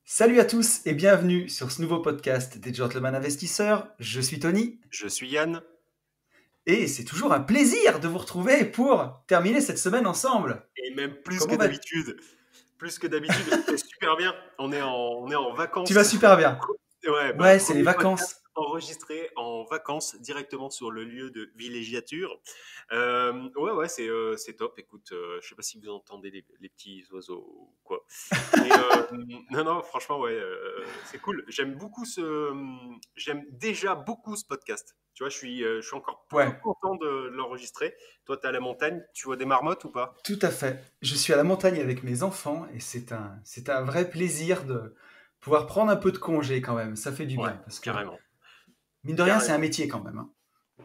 Salut à tous et bienvenue sur ce nouveau podcast des Gentlemen Investisseurs. Je suis Tony Je suis Yann. et c'est toujours un plaisir de vous retrouver pour terminer cette semaine ensemble. Et même plus que Comment va d'habitude. Plus que d'habitude. C'est super bien. On est en Tu vas vacances. super bien. Ouais, Ouais, c'est les premier podcast vacances. enregistré en vacances directement sur le lieu de villégiature. Ouais, c'est top. Écoute, je sais pas si vous entendez les petits oiseaux ou quoi. Mais non, franchement, ouais, c'est cool. J'aime déjà beaucoup ce podcast. Tu vois, je suis encore plus Ouais, content de l'enregistrer. Toi, tu es à la montagne, tu vois des marmottes ou pas? tout à fait. Je suis à la montagne avec mes enfants et c'est un vrai plaisir de pouvoir prendre un peu de congé quand même. Ça fait du Ouais, bien parce que, carrément, mine de rien, c'est un carrément. métier quand même, hein.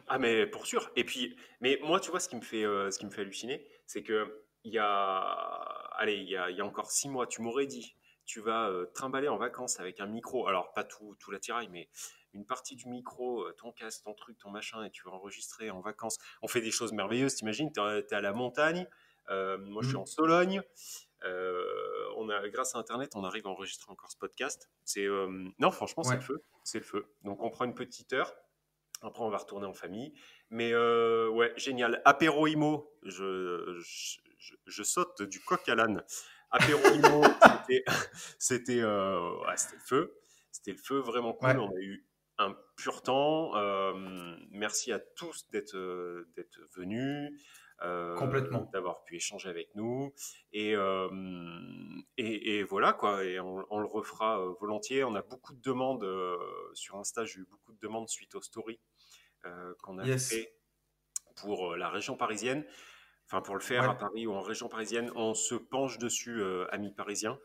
Ah mais pour sûr. Et puis, mais moi, tu vois, ce qui me fait halluciner, c'est que il y a encore 6 mois, tu m'aurais dit, tu vas trimballer en vacances avec un micro. Alors pas tout l'attirail, mais une partie du micro, ton casque, ton truc, ton machin, et tu vas enregistrer en vacances. On fait des choses merveilleuses. T'imagines, t'es à la montagne. Moi, je suis en Mm. Sologne. Grâce à Internet, on arrive à enregistrer encore ce podcast. Non, franchement, c'est Ouais. le feu. C'est le feu. Donc, on prend une petite heure. Après, on va retourner en famille. Mais ouais, génial. Apéro Imo, je saute du coq à l'âne. Apéro Imo, c'était le feu. C'était le feu, vraiment cool. Ouais, On a eu un pur temps. Merci à tous d'être venus, complètement. d'avoir pu échanger avec nous. Et, euh, et voilà, quoi. Et on le refera volontiers. On a beaucoup de demandes sur Insta. J'ai eu beaucoup de demandes suite aux stories qu'on a Yes. fait pour la région parisienne. Enfin, pour le faire Ouais. à Paris ou en région parisienne, on se penche dessus, amis parisiens.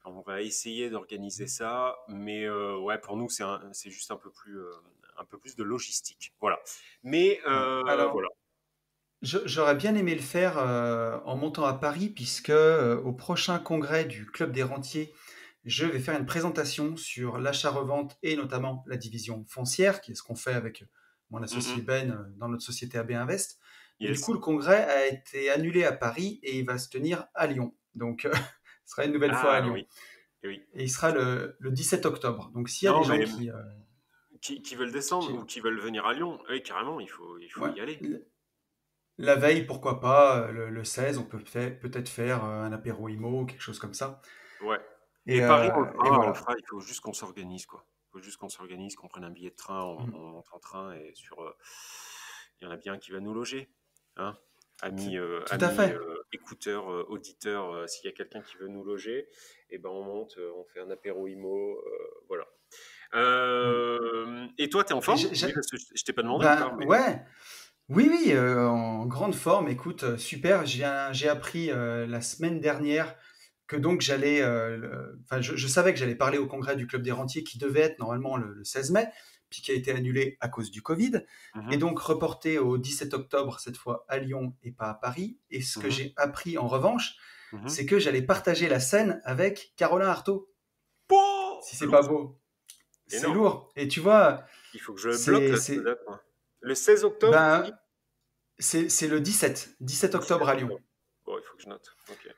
On va essayer d'organiser ça, mais ouais, pour nous, c'est juste un peu plus de logistique. Voilà. Mais Ouais. Alors, voilà. j'aurais bien aimé le faire en montant à Paris, puisque au prochain congrès du Club des Rentiers, je vais faire une présentation sur l'achat-revente et notamment la division foncière, qui est ce qu'on fait avec mon associé Mhm. Ben dans notre société AB Invest. Mais du Yes. coup, le congrès a été annulé à Paris et il va se tenir à Lyon. Donc, ce sera une nouvelle fois à Ah Lyon. oui, oui. Et il sera le 17 octobre. Donc, s'il y a des Non, gens mais qui veulent descendre ou qui- qui veulent venir à Lyon, oui, carrément, il faut ouais, y aller. la veille, pourquoi pas, le 16, on peut-être faire un apéro IMO ou quelque chose comme ça. Ouais. Et, Et Paris, et voilà. il faut juste qu'on s'organise, quoi. Il faut juste qu'on s'organise, qu'on prenne un billet de train, Mm. on monte en train et il y en a bien qui va nous loger. Hein? C'est- Tout à Amis fait. écouteurs, auditeurs, s'il y a quelqu'un qui veut nous loger, et ben on monte, on fait un apéro IMO, voilà. Mm. Et toi, t'es en Et forme? Oui, parce que je t'ai pas demandé encore, ben mais ouais, oui, oui, en grande forme. Écoute, super. J'ai appris la semaine dernière que donc enfin, je savais que j'allais parler au congrès du Club des Rentiers qui devait être normalement le 16 mai, puis qui a été annulé à cause du Covid, et Mhm, donc reporté au 17 octobre, cette fois à Lyon et pas à Paris. Et ce que mhm, j'ai appris en revanche, mhm. c'est que j'allais partager la scène avec Caroline Artaud. Pouah, Si c'est pas lourd, beau, c'est énorme. lourd. Et tu vois, Il faut que je bloque c'est, là, cette c'est, date, moi. Le 16 octobre, tu dis? ben, c'est le 17 octobre 17 à Lyon. octobre. Bon, il faut que je note. Ok.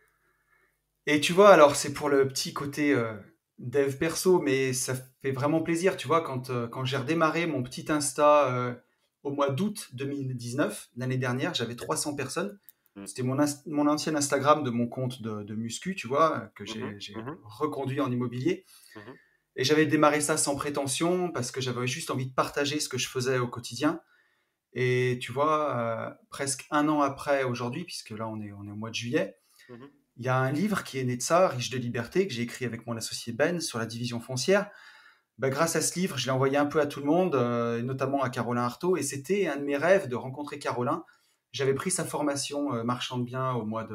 Et tu vois, alors c'est pour le petit côté dev perso, mais ça fait vraiment plaisir, tu vois, quand j'ai redémarré mon petit Insta au mois d'août 2019, l'année dernière, j'avais 300 personnes. Mm. C'était mon ancien Instagram de mon compte de muscu, tu vois, que Mhm, j'ai mhm, reconduit en immobilier. mhm. Et j'avais démarré ça sans prétention, parce que j'avais juste envie de partager ce que je faisais au quotidien. Et tu vois, presque un an après aujourd'hui, puisque là on est au mois de juillet, Mhm. il y a un livre qui est né de ça, Riche de liberté, que j'ai écrit avec mon associé Ben sur la division foncière. Bah, grâce à ce livre, je l'ai envoyé un peu à tout le monde, et notamment à Caroline Artaud. Et c'était un de mes rêves de rencontrer Caroline. J'avais pris sa formation marchand de biens au mois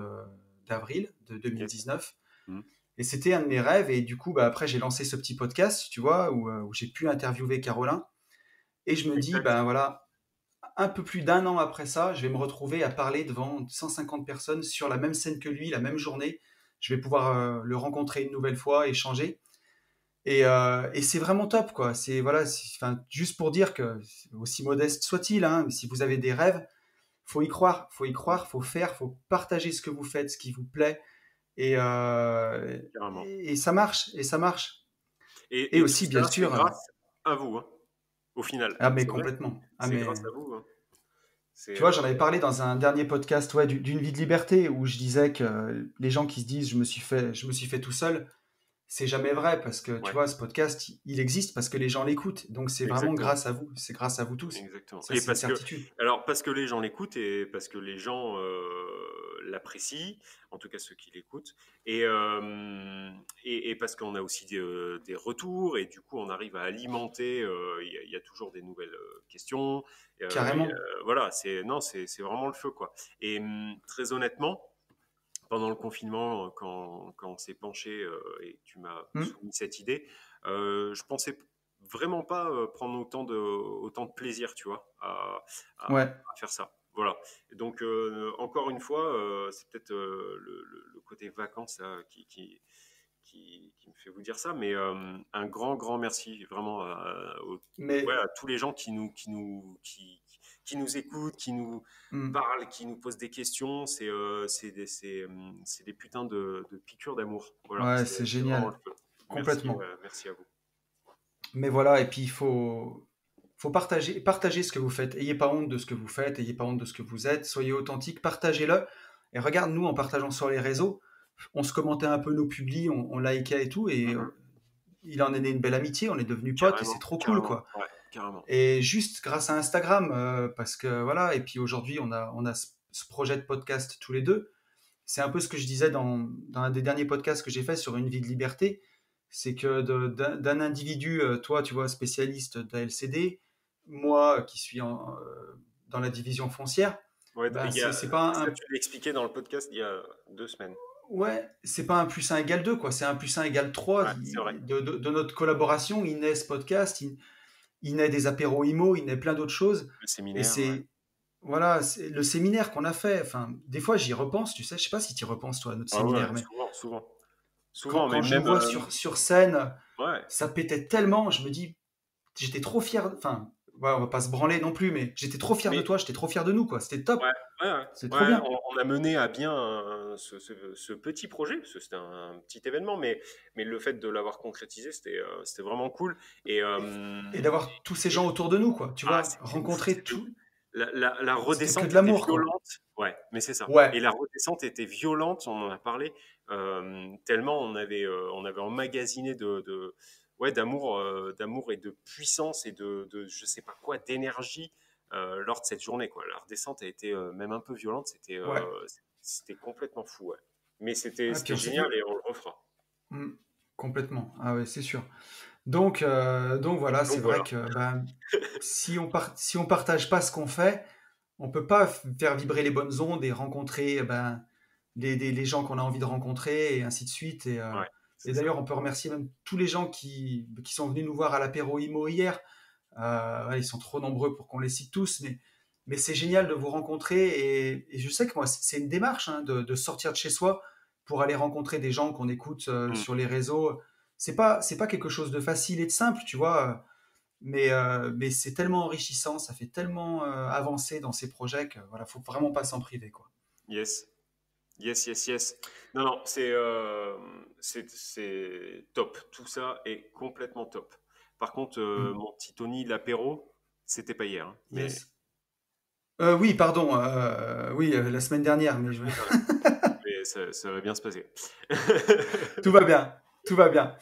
d'avril de Yes. 2019. Mm. Et c'était un de mes rêves. Et du coup, bah, après, j'ai lancé ce petit podcast, tu vois, où j'ai pu interviewer Caroline. Et je me dis, Exact. ben voilà, un peu plus d'un an après ça, je vais me retrouver à parler devant 150 personnes sur la même scène que lui, la même journée. Je vais pouvoir le rencontrer une nouvelle fois, échanger. Et c'est vraiment top, quoi. C'est voilà, enfin, juste pour dire que, aussi modeste soit-il, hein, si vous avez des rêves, faut y croire, faut faire, faut partager ce que vous faites, ce qui vous plaît, et, euh, Carrément. et ça marche, et ça marche. Et Et tout aussi, bien ça, c'est sûr, grâce à vous, hein, au final. ah mais C'est vrai, complètement. Ah c'est mais grâce à vous, hein. C'est tu vois, j'en avais parlé dans un dernier podcast, ouais, d'une vie de liberté, où je disais que les gens qui se disent je me suis fait tout seul, c'est jamais vrai parce que tu ouais, vois, ce podcast, il existe parce que les gens l'écoutent. Donc c'est vraiment exactement. grâce à vous. C'est grâce à vous tous. Exactement. Ça, Et c'est une certitude. parce que les gens l'écoutent et parce que les gens l'apprécient, en tout cas ceux qui l'écoutent, et, et parce qu'on a aussi des retours et du coup on arrive à alimenter. Il y a toujours des nouvelles questions. Carrément. Voilà, c'est vraiment le feu quoi. Et très honnêtement, pendant le confinement, quand on s'est penché et que tu m'as Hmm. soumis cette idée, je pensais vraiment pas prendre autant de plaisir, tu vois, Ouais. à faire ça. Voilà. Et donc, encore une fois, c'est peut-être le côté vacances là, qui me fait vous dire ça, mais un grand merci vraiment ouais, Mais à tous les gens qui nous écoutent, qui nous hmm, parlent, qui nous posent des questions. C'est des putains de piqûres d'amour. Voilà, ouais, c'est c'est vraiment le génial. feu. Merci, Complètement. merci à vous. Mais voilà, et puis faut partager ce que vous faites. Ayez pas honte de ce que vous faites, ayez pas honte de ce que vous êtes, soyez authentique, partagez-le. Et regarde, nous, en partageant sur les réseaux, on se commentait un peu nos publis, on likait et tout, et Mhm. il en est né une belle amitié, on est devenus potes, et c'est Carrément, trop cool, carrément, quoi. ouais, carrément. Et juste grâce à Instagram, parce que voilà, et puis aujourd'hui, on a ce projet de podcast tous les deux. C'est un peu ce que je disais dans un des derniers podcasts que j'ai fait sur une vie de liberté. C'est que d'un individu, toi, tu vois, spécialiste de la LCD, moi qui suis dans la division foncière, Ouais, ben il y a, c'est pas ça, tu l'as expliqué dans le podcast il y a 2 semaines. ouais, c'est pas un plus un égale 2 quoi, c'est un plus un égale 3. Ouais, c'est vrai. De notre collaboration, il naît ce podcast, il naît des apéros IMO, il naît plein d'autres choses. Le Et séminaire, ouais. c'est, voilà, c'est le séminaire qu'on a fait. Enfin, des fois, j'y repense, tu sais, je sais pas si tu y repenses, toi, à notre Ah ouais, séminaire, mais souvent, souvent. quand, Souvent, mais quand je nous même. vois sur scène, Ouais, ça pétait tellement, je me dis, j'étais trop fier, enfin, ouais, on va pas se branler non plus, mais j'étais trop fier de mais toi, j'étais trop fier de nous, quoi. C'était top, ouais, ouais, ouais. c'était trop Ouais, bien. on a mené à bien ce petit projet, parce que c'était un petit événement, mais le fait de l'avoir concrétisé, c'était vraiment cool. Et Et d'avoir tous ces gens autour de nous, quoi. Tu vois, c'était ouf, rencontrer c'était ouf. tout, La c'était que redescente de était l'amour, quoi. violente. Ouais, mais c'est ça. Ouais, Et la redescente était violente, on en a parlé, tellement on avait emmagasiné ouais, d'amour et de puissance et de je sais pas quoi, d'énergie lors de cette journée, quoi. La redescente a été même un peu violente, ouais. c'était complètement fou, ouais. Mais Ah, puis c'était on s'est génial dit, et on le refera. hmm, complètement. Ah ouais, c'est sûr. Donc voilà, c'est Donc vrai voilà. que ben, si on partage pas ce qu'on fait, on peut pas faire vibrer les bonnes ondes et rencontrer ben, les gens qu'on a envie de rencontrer et ainsi de suite. Ouais, Et c'est ça. d'ailleurs, on peut remercier même tous les gens qui sont venus nous voir à l'apéro IMO hier. Ouais, ils sont trop nombreux pour qu'on les cite tous, mais c'est génial de vous rencontrer. Et je sais que moi, c'est une démarche hein, de sortir de chez soi pour aller rencontrer des gens qu'on écoute Mm. sur les réseaux. C'est pas quelque chose de facile et de simple, tu vois. Mais c'est tellement enrichissant, ça fait tellement avancer dans ces projets que voilà, faut vraiment pas s'en priver, quoi. Yes. Yes, yes, yes. Non, non, c'est top. Tout ça est complètement top. Par contre, Mm. mon petit Tony, l'apéro, c'était pas hier, hein, mais Yes. Oui, pardon. Oui, la semaine dernière, mais c'est pas grave. Mais ça va bien se passer. tout va bien, tout va bien.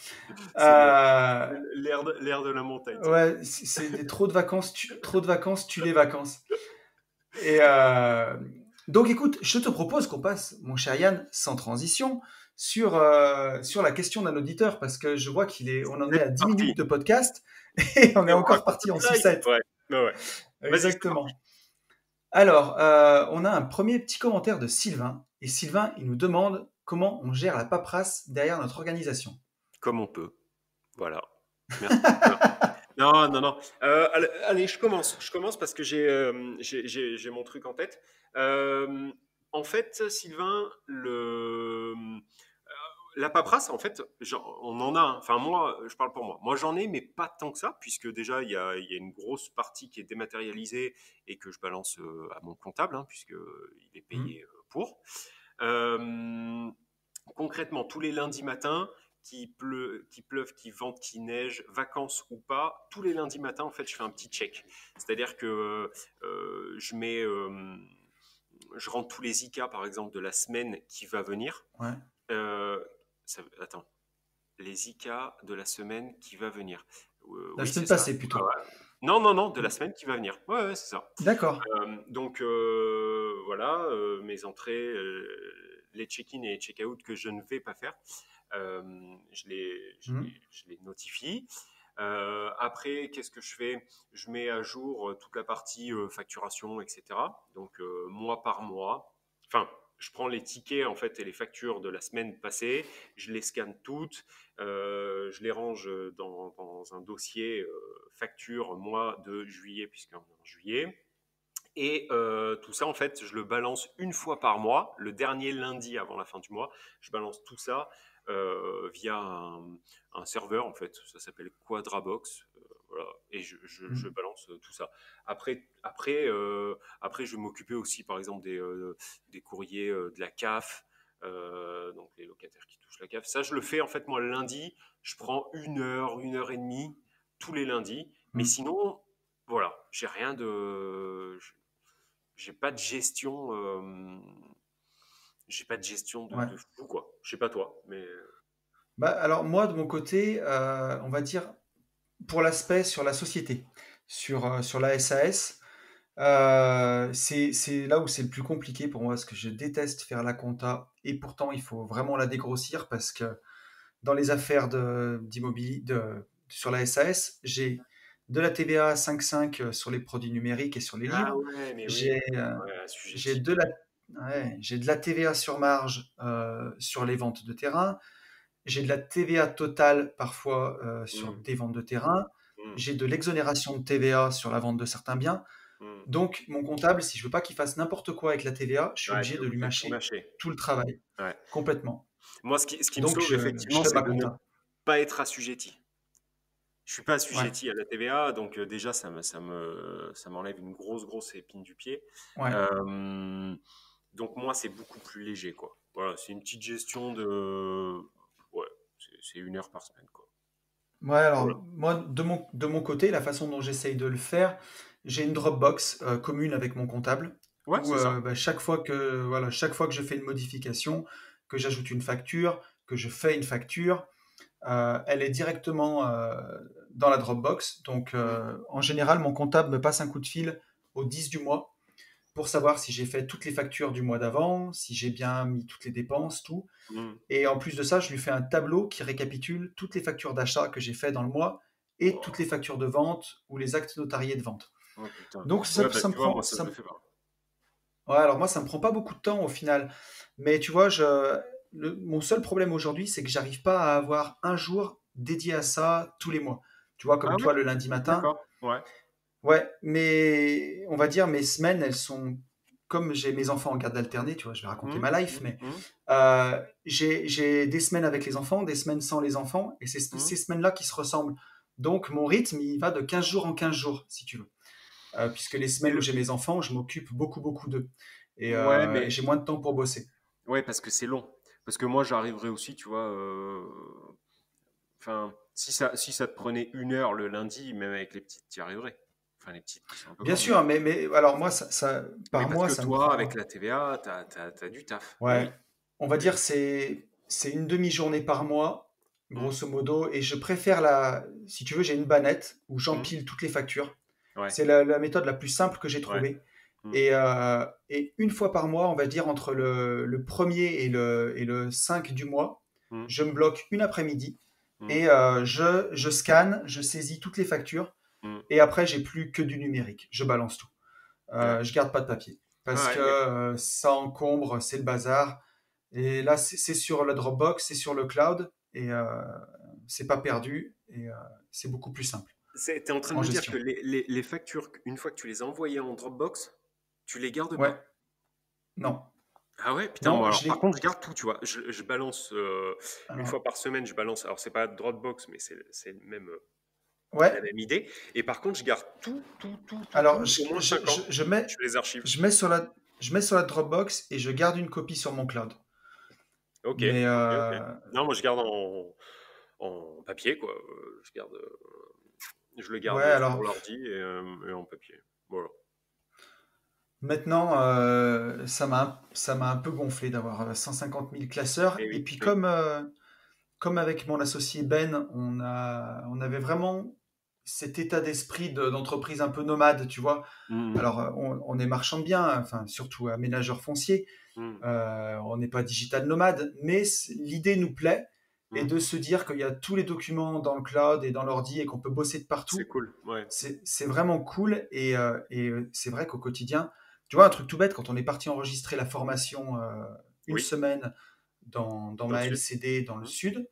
C'est Euh, l'air de la montagne, ça. ouais, trop de vacances, tu les vacances. Et donc, écoute, je te propose qu'on passe, mon cher Yann, sans transition, sur la question d'un auditeur, parce que je vois on en C'est est à 10 parti. minutes de podcast et on est Et on encore raconte parti en notre life. sucette. Ouais, ouais, ouais. Vas-y, c'est parti. Exactement. Alors, on a un premier petit commentaire de Sylvain. Et Sylvain, il nous demande comment on gère la paperasse derrière notre organisation. Comme on peut. Voilà. Merci. Non, non, non. Allez, je commence. Je commence parce que j'ai mon truc en tête. Euh, En fait, Sylvain, la paperasse, en fait, on en a. Enfin, moi, je parle pour moi. Moi, j'en ai, mais pas tant que ça, puisque déjà, il y a une grosse partie qui est dématérialisée et que je balance à mon comptable, hein, puisque il est Hmm. payé pour. Euh, Concrètement, tous les lundis matins, qu'il pleuve, qu'il vente, qu'il neige, vacances ou pas, tous les lundis matins, en fait, je fais un petit check. C'est-à-dire que je mets, je rentre tous les IK, par exemple, de la semaine qui va venir. Ouais. Attends, les IK de la semaine qui va venir. La Oui, semaine c'est ça. passée plutôt. Non, non, non, de la semaine qui va venir. Ouais, ouais, c'est ça. D'accord. Donc voilà, mes entrées, les check-in et les check-out que je ne vais pas faire, Mhm. je les notifie. Après, qu'est-ce que je fais? Je mets à jour toute la partie facturation, etc. Donc mois par mois. Enfin, je prends les tickets en fait et les factures de la semaine passée, je les scanne toutes, je les range dans un dossier facture mois de juillet puisqu'on est en juillet. Et tout ça, en fait, je le balance une fois par mois, le dernier lundi avant la fin du mois. Je balance tout ça via un serveur, en fait. Ça s'appelle Quadrabox. Voilà. Et je Mhm. balance tout ça. Après, je vais m'occuper aussi, par exemple, des courriers de la CAF, donc les locataires qui touchent la CAF. Ça, je le fais, en fait, moi, le lundi. Je prends une heure et demie tous les lundis. Mais Mhm. sinon, voilà, j'ai rien de j'ai pas de gestion, j'ai pas de gestion Ouais. de fou quoi. Je sais pas toi, mais Bah, alors moi, de mon côté, on va dire pour l'aspect sur la société, sur la SAS, c'est là où c'est le plus compliqué pour moi, parce que je déteste faire la compta, et pourtant il faut vraiment la dégrossir, parce que dans les affaires d'immobilier, sur la SAS, j'ai de la TVA à 5,5 sur les produits numériques et sur les ah livres. ouais, mais oui, J'ai ouais, j'ai assujetti. de la, ouais, j'ai de la TVA sur marge sur les ventes de terrain. J'ai de la TVA totale parfois sur Mmh, des ventes de terrain. mmh, J'ai de l'exonération de TVA sur la vente de certains biens. mmh. Donc, mon comptable, si je veux pas qu'il fasse n'importe quoi avec la TVA, je suis Ouais, obligé t'es de lui obligé de tout mâcher lâcher. tout le travail, Ouais. complètement. Moi, ce qui me Donc, sauve je effectivement, fais c'est ma de ne compta. pas être assujetti. Je suis pas Ouais, assujetti à la TVA, donc déjà ça m'enlève une grosse épine du pied. ouais. Euh, donc moi c'est beaucoup plus léger quoi. Voilà, c'est une petite gestion de, ouais, c'est une heure par semaine quoi. Ouais, Voilà. alors, moi, de mon côté, la façon dont j'essaye de le faire, j'ai une Dropbox commune avec mon comptable, Ouais, où c'est ça. bah, chaque fois que je fais une modification, que j'ajoute une facture, que je fais une facture, elle est directement dans la Dropbox. Donc, Mm, en général, mon comptable me passe un coup de fil au 10 du mois pour savoir si j'ai fait toutes les factures du mois d'avant, si j'ai bien mis toutes les dépenses, tout. mm. Et en plus de ça, je lui fais un tableau qui récapitule toutes les factures d'achat que j'ai fait dans le mois et toutes les Oh, factures de vente ou les actes notariés de vente. oh, putain. Donc Ouais, bah tu vois, moi ça ça je le me- fais pas. ouais, alors moi, ça me prend pas beaucoup de temps au final. Mais tu vois, mon seul problème aujourd'hui, c'est que j'arrive pas à avoir un jour dédié à ça tous les mois. Tu vois, Ah comme ouais? toi le lundi matin. D'accord. Ouais. Ouais, mais on va dire mes semaines, elles sont comme j'ai mes enfants en garde alternée, tu vois, je vais raconter Mm, ma life, mm, mais mm, j'ai des semaines avec les enfants, des semaines sans les enfants, et c'est mm. ces semaines-là qui se ressemblent. Donc mon rythme, il va de 15 jours en 15 jours, si tu veux. Puisque les Mais semaines où le... j'ai mes enfants, je m'occupe beaucoup d'eux. Ouais, Et mais j'ai moins de temps pour bosser. ouais, parce que c'est long. Parce que moi j'arriverai aussi, tu vois. Enfin, si ça te prenait une heure le lundi, même avec les petites, tu y arriverais. Enfin, les petites qui sont un peu Bien grandes. sûr, mais alors moi, Mais par parce mois, que ça me toi, avec prend. la TVA, t'as du taf. Mais Ouais, oui. on va Mais dire oui. c'est une demi-journée par mois, Hum, grosso modo, et je préfère si tu veux, j'ai une bannette où hum. j'empile toutes les factures. Ouais, C'est la méthode la plus simple que j'ai ouais. trouvée. Hum, Et une fois par mois, on va dire entre le premier et le 5 du mois, hum, je me bloque une après-midi hum. et je scanne, je saisis toutes les factures Hum. et après, j'ai plus que du numérique. Je balance tout. Ouais. Je garde pas de papier parce Ouais, que mais ça encombre, c'est le bazar. Et là, c'est sur le Dropbox, c'est sur le cloud et c'est pas perdu et c'est beaucoup plus simple t'es en train de en me dire que gestion. les factures, une fois que tu les as envoyées en Dropbox, tu les gardes Ouais, pas. non, Ah ouais, putain, moi non, alors par contre, je garde tout, tu vois. Je balance une alors, fois par semaine, je balance. Alors c'est pas Dropbox, mais c'est la ouais, même idée. Et par contre, je garde alors tout, au moins 5 ans. Je fais les archives. je mets sur la Dropbox et je garde une copie sur mon cloud. Ok, Mais ok, ok. Non, moi je garde en papier, quoi. Je le ouais, garde sur alors l'ordi et en papier. Voilà. maintenant, ça m'a un peu gonflé d'avoir 150 000 classeurs. Et Et oui, puis oui. comme avec mon associé Ben, on avait vraiment cet état d'esprit d'entreprise un peu nomade, tu vois. Mhm, Alors, on est marchand de biens, enfin, surtout aménageur foncier. mhm, On n'est pas digital nomade, mais l'idée nous plaît. Et mhm. de se dire qu'il y a tous les documents dans le cloud et dans l'ordi et qu'on peut bosser de C'est partout, cool, ouais. c'est vraiment cool. Et c'est vrai qu'au quotidien, tu vois, un truc tout bête, quand on est parti enregistrer la formation une Oui, semaine dans dans le ma sud. LCD dans le Mhm. sud,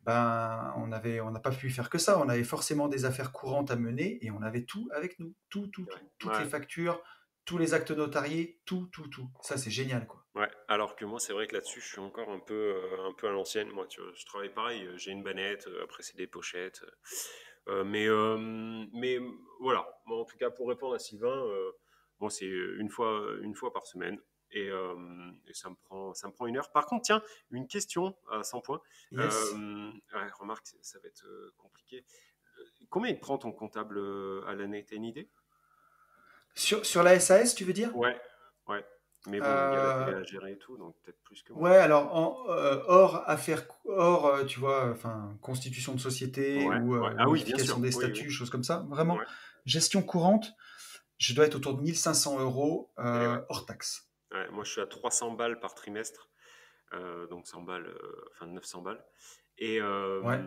ben, on n'a pas pu faire que ça. On avait forcément des affaires courantes à mener et on avait tout avec nous. Tout, tout, Ouais, tout. Toutes les ouais, factures, tous les actes notariés, tout, tout, tout. Ça, c'est génial, quoi. ouais. Alors que moi, c'est vrai que là-dessus, je suis encore un peu à l'ancienne. Moi, tu vois, je travaille pareil. J'ai une bannette, après c'est des pochettes. Mais voilà. Moi, en tout cas, pour répondre à Sylvain, moi, c'est une fois par semaine. Et ça me prend une heure. Par contre, tiens, une question à 100 points. Yes. Ouais, remarque, ça va être compliqué. Combien il te prend ton comptable à l'année? T'as une idée? Sur la SAS, tu veux dire? Ouais, ouais. Mais bon, il y a la Euh, TVA à gérer et tout, donc peut-être plus que moi. ouais, alors, hors affaires, hors, tu vois, enfin, constitution de société Ouais, ou ouais. Ah oui, bien modification sûr. des Oui, oui. statuts, choses comme ça, vraiment, Ouais. gestion courante, je dois être autour de 1 500 € Et ouais. hors taxe. Ouais, moi, je suis à 300 balles par trimestre, donc 100 balles, enfin 900 balles. Et, Ouais.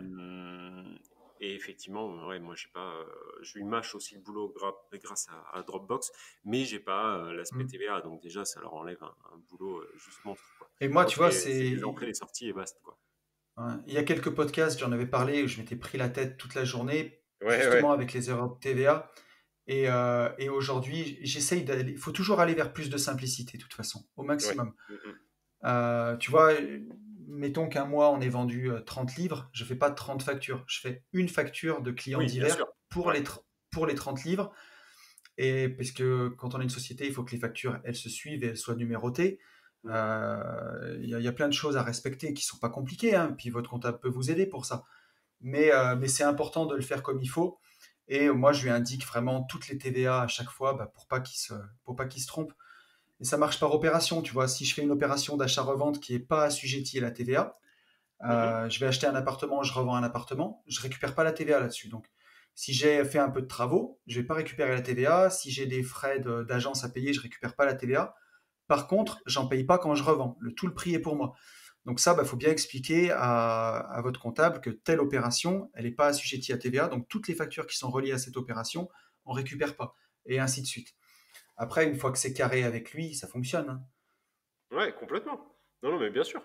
et effectivement, ouais, moi, j'ai pas, je lui mâche aussi le boulot grâce à Dropbox, mais j'ai pas l'aspect Mm. TVA, donc déjà, ça leur enlève un boulot juste monstre, quoi. Et moi, Moi, tu vois, c'est les entrées, les sorties et basta, quoi. hein, il y a quelques podcasts, j'en avais parlé, où je m'étais pris la tête toute la journée, Ouais, ouais. justement avec les erreurs de TVA. Et aujourd'hui, j'essaye d'aller. Il faut toujours aller vers plus de simplicité, de toute façon, au Ouais. maximum. Mm, Tu vois, mettons qu'un mois, on ait vendu 30 livres, je fais pas 30 factures. Je fais une facture de clients oui, bien sûr. divers Ouais. pour les 30 livres. Et parce que quand on a une société, il faut que les factures, elles se suivent et elles soient numérotées. Mm, Il y a plein de choses à respecter qui sont pas compliquées, hein, puis votre comptable peut vous aider pour ça. Mais c'est important de le faire comme il faut. Et moi, je lui indique vraiment toutes les TVA à chaque fois bah, pour pas qu'il se trompe. Et ça marche par opération, tu vois. Si je fais une opération d'achat-revente qui n'est pas assujettie à la TVA, mhm. je vais acheter un appartement, je revends un appartement, je récupère pas la TVA là-dessus. Donc, si j'ai fait un peu de travaux, je vais pas récupérer la TVA. Si j'ai des frais d'agence à payer, je récupère pas la TVA. Par contre, j'en paye pas quand je revends. Tout le prix est pour moi. Donc ça, il faut bien expliquer à votre comptable que telle opération, elle n'est pas assujettie à TVA. Donc toutes les factures qui sont reliées à cette opération, on ne récupère pas. Et ainsi de suite. Après, une fois que c'est carré avec lui, ça fonctionne, hein. Ouais, complètement. Non, non, mais bien sûr.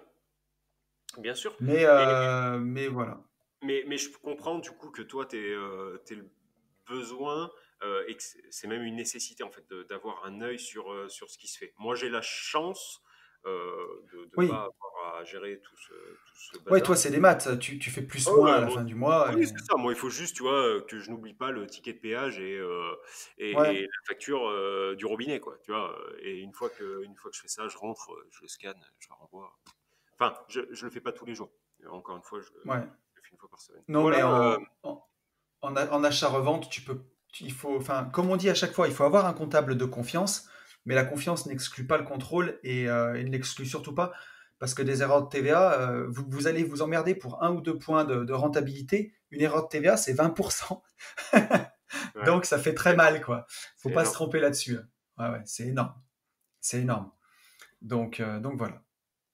Bien sûr. Mais voilà. Mais je comprends du coup que toi, tu es le besoin et que c'est même une nécessité en fait d'avoir un œil sur ce qui se fait. Moi, j'ai la chance de ne pas Oui. avoir à gérer tout ce Ouais, toi, bazar. c'est des maths. Tu fais plus Oh, moins à ouais, la fin du mois. oui, c'est ça. Moi, il faut juste, tu vois, que je n'oublie pas le ticket de péage et Ouais. la facture du robinet, quoi. Tu vois. Et une fois que je fais ça, je rentre, je le scanne, je le renvoie. Enfin, je le fais pas tous les jours. Encore une fois, je Ouais. le fais une fois par semaine. Non, Voilà. mais en achat-revente, il faut, enfin, comme on dit à chaque fois, il faut avoir un comptable de confiance, mais la confiance n'exclut pas le contrôle et ne l'exclut surtout pas parce que des erreurs de TVA, vous allez vous emmerder pour 1 ou 2 points de rentabilité. Une erreur de TVA, c'est 20%. Ouais, Donc ça fait c'est très énorme. mal, quoi. Faut C'est pas se énorme. tromper là-dessus, hein. Ouais, ouais, c'est énorme. C'est énorme. Donc voilà.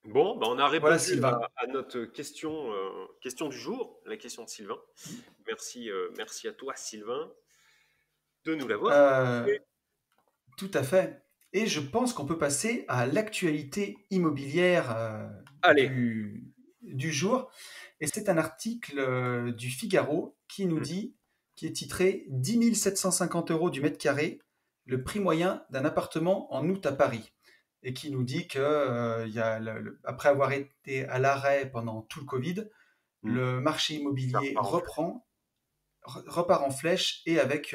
Bon, bah, on a Voilà, répondu Sylvain. à notre question du jour, la question de Sylvain. Merci à toi, Sylvain, de nous l'avoir Euh, fait. Tout à fait. Et je pense qu'on peut passer à l'actualité immobilière Allez. du jour. Et c'est un article du Figaro qui nous Mm, dit, qui est titré 10 750 € du mètre carré, le prix moyen d'un appartement en août à Paris. Et qui nous dit que, après avoir été à l'arrêt pendant tout le Covid, mm. le marché Ça immobilier repart en flèche. repart en flèche et avec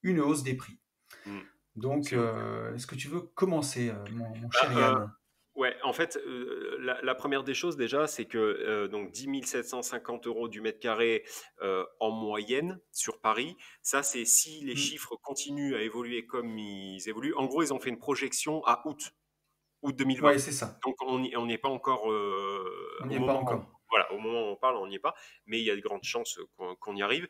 une hausse des prix. Mm. Donc, C'est ouf. est-ce que tu veux commencer, mon Bah, cher Yann? Ouais, en fait, la première des choses déjà, c'est que donc 10 750 € du mètre carré en moyenne sur Paris. Ça, c'est si les Mm. chiffres continuent à évoluer comme ils évoluent. En gros, ils ont fait une projection à août 2020. Ouais, c'est ça. Donc on n'y est pas encore On n'y au est pas moment où, encore. voilà, au moment où on parle, on n'y est pas, mais il y a de grandes chances qu'on y arrive.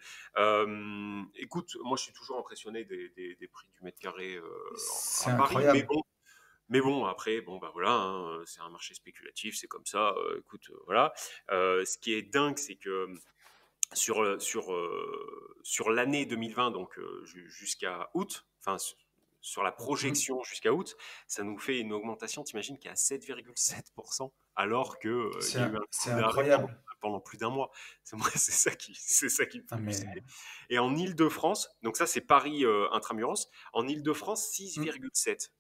Écoute, moi je suis toujours impressionné des prix du mètre carré C'est à Paris, mais incroyable. bon, après, bon, bah voilà, hein, c'est un marché spéculatif, c'est comme ça. Écoute, voilà. Ce qui est dingue, c'est que sur l'année 2020, donc jusqu'à août, enfin sur la Mm. projection jusqu'à août, ça nous fait une augmentation, t'imagines, qui est à 7,7%, alors que il y a eu un C'est coup d'arrêt pendant, incroyable. pendant plus d'un mois. Moi, c'est ça qui me fait Ah, mais halluciner. Et en Île-de-France, donc ça c'est Paris intramuros, en Île-de-France mm. 6,7.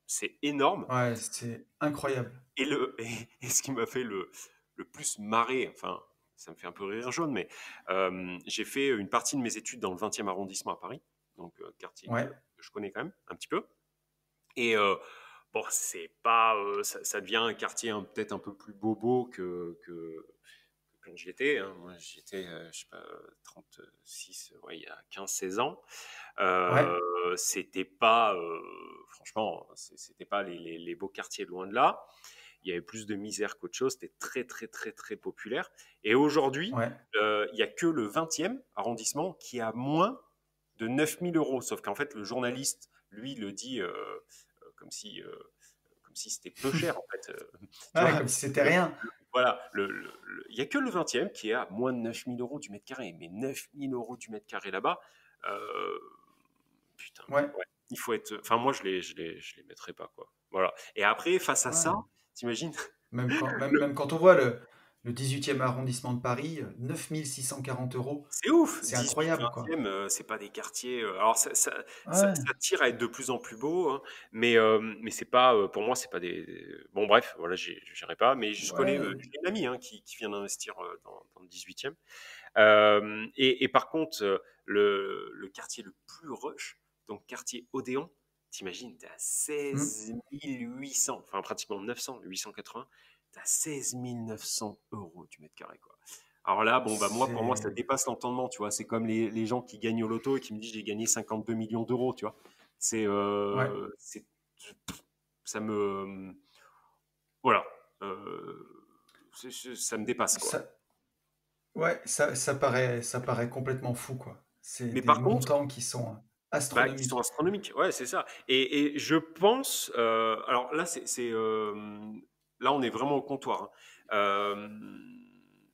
C'est énorme. Ouais, c'est incroyable. Et ce qui m'a fait le plus marrer, enfin, ça me fait un peu rire jaune, mais j'ai fait une partie de mes études dans le 20e arrondissement à Paris, donc quartier que Ouais, je connais quand même un petit peu. Et bon, c'est pas, ça devient un quartier peut-être un peu plus bobo que quand j'y étais, hein. Moi, j'y étais, je sais pas, 36, ouais, il y a 15-16 ans. ouais, C'était pas, franchement, c'était pas les beaux quartiers, loin de là. Il y avait plus de misère qu'autre chose. C'était très, très, très, très populaire. Et aujourd'hui, ouais. il n'y a que le 20e arrondissement qui a moins de 9 000 €. Sauf qu'en fait, le journaliste, lui, le dit comme si, comme si c'était peu cher, en fait. Tu Ouais, vois, comme si c'était rien. voilà, il n'y a que le 20e qui est à moins de 9 000 € du mètre carré. Mais 9 000 € du mètre carré là-bas, euh, putain, Ouais, ouais. Il faut être. Enfin, moi, je les mettrais pas, quoi. Voilà. Et après, face à ça, ouais. t'imagines? Même quand on voit le 18e arrondissement de Paris, 9 640 euros, C'est ouf! c'est 18, incroyable, quoi. 20e, c'est pas des quartiers. Alors, Ouais, ça tire à être de plus en plus beau, hein, mais c'est pas, pour moi, c'est pas bon, bref, voilà, j'irai pas, mais je connais, ouais. j'ai une amie hein, qui vient d'investir dans le 18e. Et par contre, le quartier le plus rush, donc quartier Odéon, t'imagines, t'es à Hmm. 16 800, enfin pratiquement 900, 880, t'as 16 900 € du mètre carré, quoi. Alors là, bon, bah moi, pour moi, ça C'est. dépasse l'entendement, tu vois. C'est comme les gens qui gagnent au loto et qui me disent j'ai gagné 52 millions d'euros, tu vois. C'est, Ouais. ça me, voilà, euh, ça me dépasse, quoi. Ça, ouais, ça paraît complètement fou, quoi. C'est Mais des par contre, montants qui sont bah, qui sont astronomiques. astronomiques, ouais, c'est ça. Et je pense, alors là, là, on est vraiment au comptoir, hein.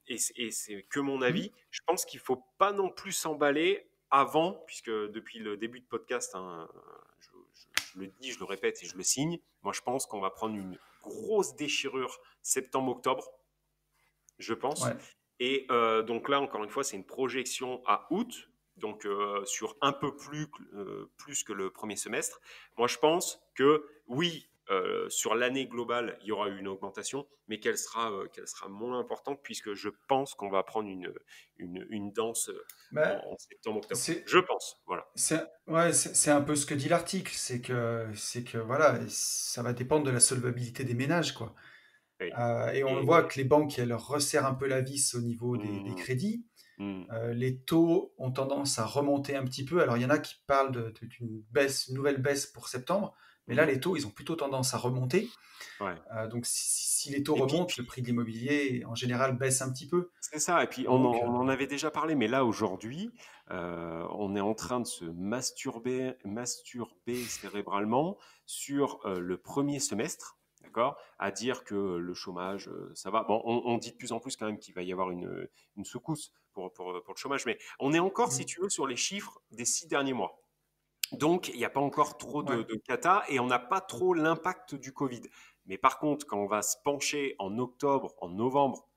Et c'est que mon Hmm. avis. Je pense qu'il faut pas non plus s'emballer avant, puisque depuis le début de podcast, hein, je le dis, je le répète et je le signe. Moi, je pense qu'on va prendre une grosse déchirure septembre-octobre, je pense. Ouais. Et donc là, encore une fois, c'est une projection à août, donc sur un peu plus que le premier semestre. Moi, je pense que oui, sur l'année globale, il y aura une augmentation, mais qu'elle sera moins importante, puisque je pense qu'on va prendre une danse Bah, en septembre-octobre. c'est, Je pense, voilà. ouais, c'est un peu ce que dit l'article, c'est que voilà, ça va dépendre de la solvabilité des ménages, quoi. Oui. Et on le voit Et, que les banques, elles resserrent un peu la vis au niveau des hum, crédits. hum, Les taux ont tendance à remonter un petit peu. Alors, il y en a qui parlent d'une baisse, une nouvelle baisse pour septembre, mais là, hum, les taux, ils ont plutôt tendance à remonter. ouais. Donc, si les taux Et puis, remontent, le prix de l'immobilier, en général, baisse un petit peu. c'est ça, et puis Donc, on en avait déjà parlé, mais là aujourd'hui, on est en train de se masturber cérébralement sur le premier semestre, d'accord? À dire que le chômage, ça va. Bon, on dit de plus en plus quand même qu'il va y avoir une secousse pour le chômage, mais on est encore, si mm, tu veux, sur les chiffres des 6 derniers mois. Donc, il n'y a pas encore trop de, ouais. de cata et on n'a pas trop l'impact du Covid. Mais par contre, quand on va se pencher en octobre, en novembre,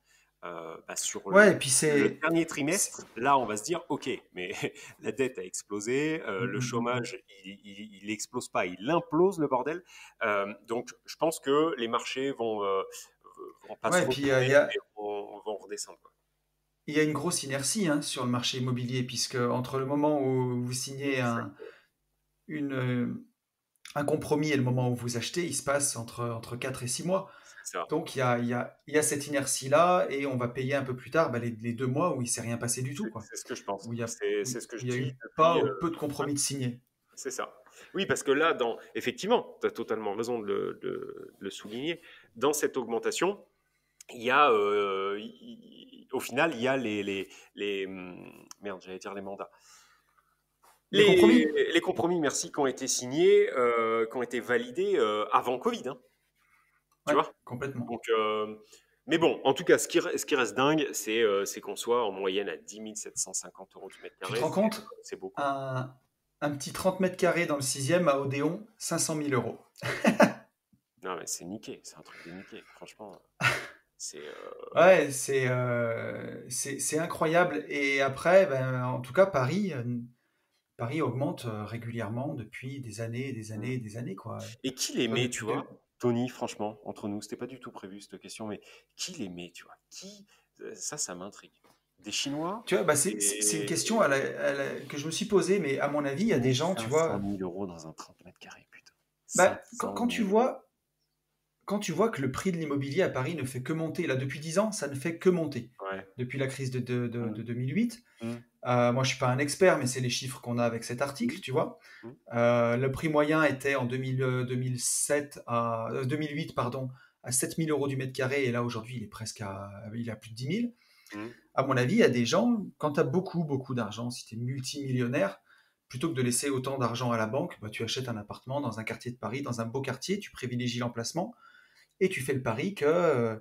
bah, sur Ouais, et puis le c'est. dernier c'est- trimestre, là, on va se dire, OK, mais la dette a explosé, mm, le mm, mm, mm. chômage, il explose pas, il implose le bordel. Donc, je pense que les marchés vont pas se Ouais, et puis retourner, mais vont redescendre, quoi. il y a une grosse inertie hein, sur le marché immobilier, puisque entre le moment où vous signez Exactement. une, un compromis et le moment où vous achetez, il se passe entre 4 et 6 mois. C'est ça. Donc il y a cette inertie-là et on va payer un peu plus tard les 2 mois où il s'est rien passé du tout, quoi. C'est ce que je pense. Où il y a, C'est ce que où je il y a dis eu pas depuis. ou peu de compromis de signer. C'est ça. Oui, parce que là, effectivement, tu as totalement raison de le souligner. Dans cette augmentation, il y a, au final, il y a merde, j'allais dire les mandats. Les compromis? Les compromis, merci, qui ont été signés, qui ont été validés avant Covid, hein, tu Ouais, vois. complètement. Donc, mais bon, en tout cas, ce qui reste dingue, c'est qu'on soit en moyenne à 10 750 euros du mètre Tu te carré. rends compte? C'est beaucoup. Un, un petit 30 mètres carrés dans le sixième à Odéon, 500 000 euros. Non, mais c'est niqué, c'est un truc de niqué, franchement. C'est. Ouais, c'est incroyable. Et après, ben, en tout cas, Paris augmente régulièrement depuis des années, des Hmm. années, des années, quoi. Et qui Tu vois, l'aimait, tu vois, Tony, franchement, entre nous, c'était pas du tout prévu cette question, mais qui l'aimait, tu vois, qui, ça m'intrigue. Des Chinois tu vois, bah, c'est une question et que je me suis posée, mais à mon avis, il y a des gens, tu 500 vois, 000 euros dans un 30 mètres carrés, putain. bah, 500 000 euros. quand tu vois que le prix de l'immobilier à Paris ne fait que monter, là, depuis 10 ans, ça ne fait que monter. Ouais. Depuis la crise Mm, de 2008. mm, Moi, je suis pas un expert, mais c'est les chiffres qu'on a avec cet article, mm, tu vois. mm, Le prix moyen était en 2007 2008, pardon, à 7 000 euros du mètre carré, et là, aujourd'hui, il est à plus de 10 000. mm. À mon avis, il y a des gens, quand tu as beaucoup, beaucoup d'argent, si tu es multimillionnaire, plutôt que de laisser autant d'argent à la banque, bah, tu achètes un appartement dans un quartier de Paris, dans un beau quartier, tu privilégies l'emplacement, et tu fais le pari que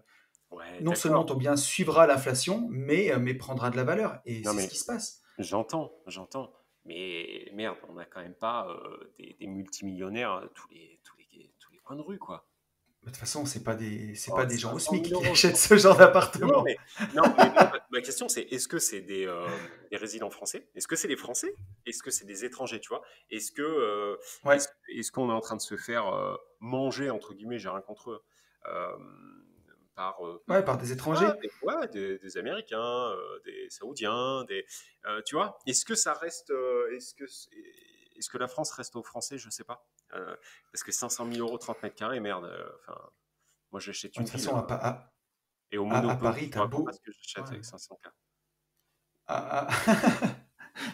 Ouais, non seulement d'accord. ton bien suivra l'inflation, mais prendra de la valeur. Et Non, c'est ce mais qui se passe. j'entends. Mais merde, on n'a quand même pas des multimillionnaires tous les coins de rue, quoi. De toute façon, c'est Oh, pas des gens au 500 000 SMIC qui euros. achètent ce genre Non, d'appartement. mais moi, ma question, c'est est-ce que c'est des résidents français? Est-ce que c'est des Français? Est-ce que c'est des étrangers, tu vois? Ouais, Est-ce qu'on est en train de se faire manger, entre guillemets, j'ai rien contre eux, euh, ouais, par des ah, étrangers. des Américains, des Saoudiens, tu vois? Est-ce que ça reste, est-ce que la France reste aux Français? Je sais pas. Parce que 500 000 euros, 30 mètres carrés, merde. Enfin, moi, j'achète Ouais, de une toute ville. façon, Et au à Monopoly, Paris, tu me t'as racontes pas beau. ce que Ouais. j'achète avec 500K. À, à-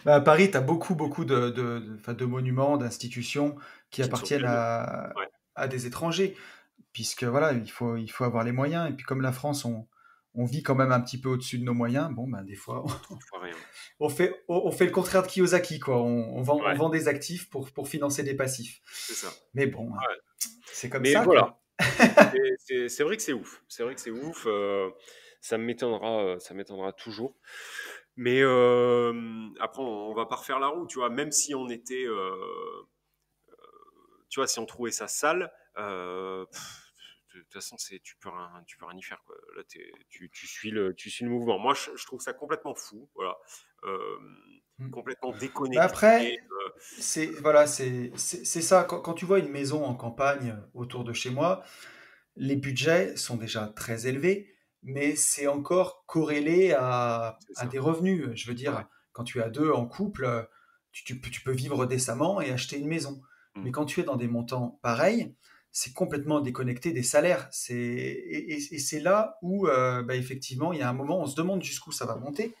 Bah, à Paris, tu as beaucoup, beaucoup enfin, de monuments, d'institutions qui Qui ne sont appartiennent plus à nous. Ouais, à des étrangers, puisque voilà, il faut avoir les moyens. Et puis comme la France, on vit quand même un petit peu au-dessus de nos moyens, bon, ben, des fois, il faut rien. on fait le contraire de Kiyosaki, quoi. On Ouais, vend des actifs pour financer des passifs. c'est ça. Mais bon, hein, Ouais. c'est comme Mais ça, voilà, quoi. c'est vrai que c'est ouf. C'est vrai que c'est ouf. Ça m'étonnera toujours. Mais après, on va pas refaire la roue, tu vois. Même si on était, tu vois, si on trouvait ça sale, de toute façon, tu peux rien y faire, quoi. Là, tu suis le mouvement. Moi, je trouve ça complètement fou, voilà. Euh, Mm. Complètement Bah déconnecté. après, voilà, c'est ça. Quand tu vois une maison en campagne autour de chez moi, les budgets sont déjà très élevés, mais c'est encore corrélé C'est à ça. des revenus. Je veux Ouais. dire, quand tu as deux en couple, tu peux vivre décemment et acheter une maison. Mais Mm. quand tu es dans des montants pareils, c'est complètement déconnecté des salaires. Et c'est là où, bah, effectivement, il y a un moment, on se demande jusqu'où ça va monter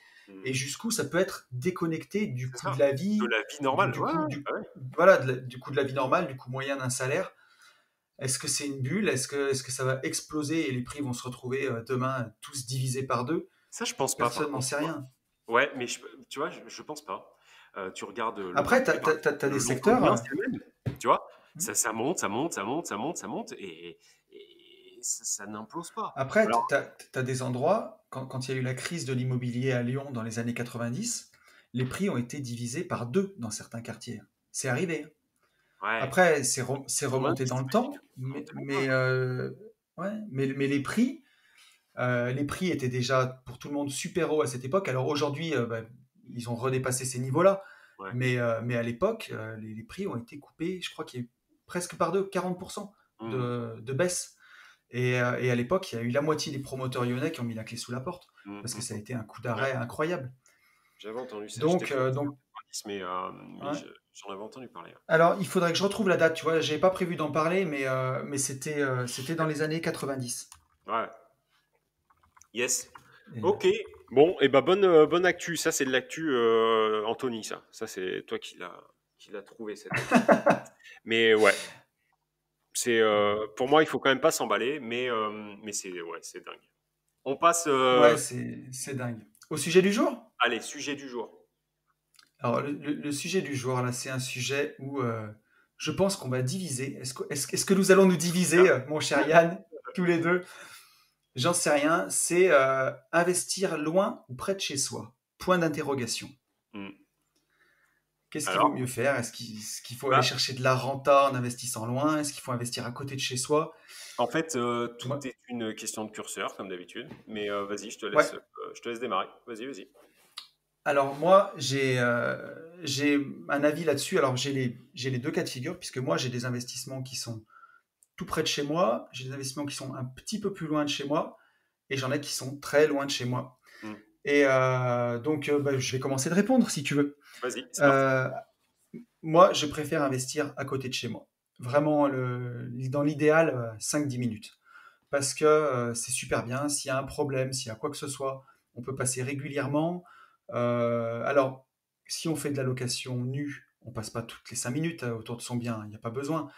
et Mm. jusqu'où ça peut être déconnecté du C'est coût de ça. la De vie, la vie normale. Ouais, ouais, ouais. voilà, du coût de la vie normale, du coût moyen d'un salaire. Est-ce que c'est une bulle? Est-ce que ça va exploser et les prix vont se retrouver demain tous divisés par deux? Ça, je pense pas, par Personne n'en contre, sait tu vois. rien. Ouais, mais tu vois, je pense pas. Tu regardes le Après, Longchamp, par exemple. t'as Le des secteurs. Longchamp, c'est le même. Tu vois, ça monte, ça monte, ça monte, ça monte, ça monte, et ça n'implose pas. Après, Alors, t'as des endroits, quand il y a eu la crise de l'immobilier à Lyon dans les années 90, les prix ont été divisés par deux dans certains quartiers. C'est arrivé. ouais, Après, c'est remonté 90, dans le t'imagines, temps, en 2020. ouais, mais les prix étaient déjà pour tout le monde super hauts à cette époque. Alors aujourd'hui, bah, ils ont redépassé ces niveaux-là. Ouais. Mais à l'époque, les prix ont été coupés, je crois qu'il y a eu presque par deux, 40% Mmh, de baisse. Et à l'époque, il y a eu la moitié des promoteurs lyonnais qui ont mis la clé sous la porte, mmh, parce que mmh, ça a mmh. été un coup Ouais, d'arrêt incroyable. j'avais entendu ça. J'étais Donc, foncier en donc 99. mais Ouais. j'en avais entendu parler. Ouais. Alors, il faudrait que je retrouve la date, tu vois. J'avais pas prévu d'en parler, mais c'était dans les années 90. Ouais. Yes. Et, Ok. Bon, et ben bonne actu. Ça, c'est de l'actu Anthony, ça. Ça, c'est toi qui l'a trouvé, cette actu. Mais ouais, pour moi, il faut quand même pas s'emballer, mais c'est ouais, c'est dingue. On passe. ouais, c'est dingue. Au sujet du jour? Allez, sujet du jour. Alors, le sujet du jour, là, c'est un sujet où je pense qu'on va diviser. Est-ce que nous allons nous diviser, mon cher Yann, tous les deux? J'en sais rien. C'est investir loin ou près de chez soi? Point d'interrogation. Hmm. Qu'est-ce qu'il vaut Alors, mieux faire? Est-ce qu'il faut aller bah, chercher de la renta en investissant loin? Est-ce qu'il faut investir à côté de chez soi? en fait, tout Moi, est une question de curseur, comme d'habitude. Mais vas-y, ouais. je te laisse démarrer. Vas-y, vas-y. Alors moi, j'ai un avis là-dessus. Alors j'ai les deux cas de figure, puisque moi j'ai des investissements qui sont tout près de chez moi, j'ai des investissements qui sont un petit peu plus loin de chez moi, et j'en ai qui sont très loin de chez moi. Hmm. Et donc bah, je vais commencer de répondre si tu veux. Vas-y, c'est parti. Euh, Moi, je préfère investir à côté de chez moi. Vraiment, dans l'idéal, 5-10 minutes. Parce que c'est super bien. S'il y a un problème, s'il y a quoi que ce soit, on peut passer régulièrement. Alors, si on fait de la location nue, on passe pas toutes les 5 minutes autour de son bien, il n'y a pas besoin.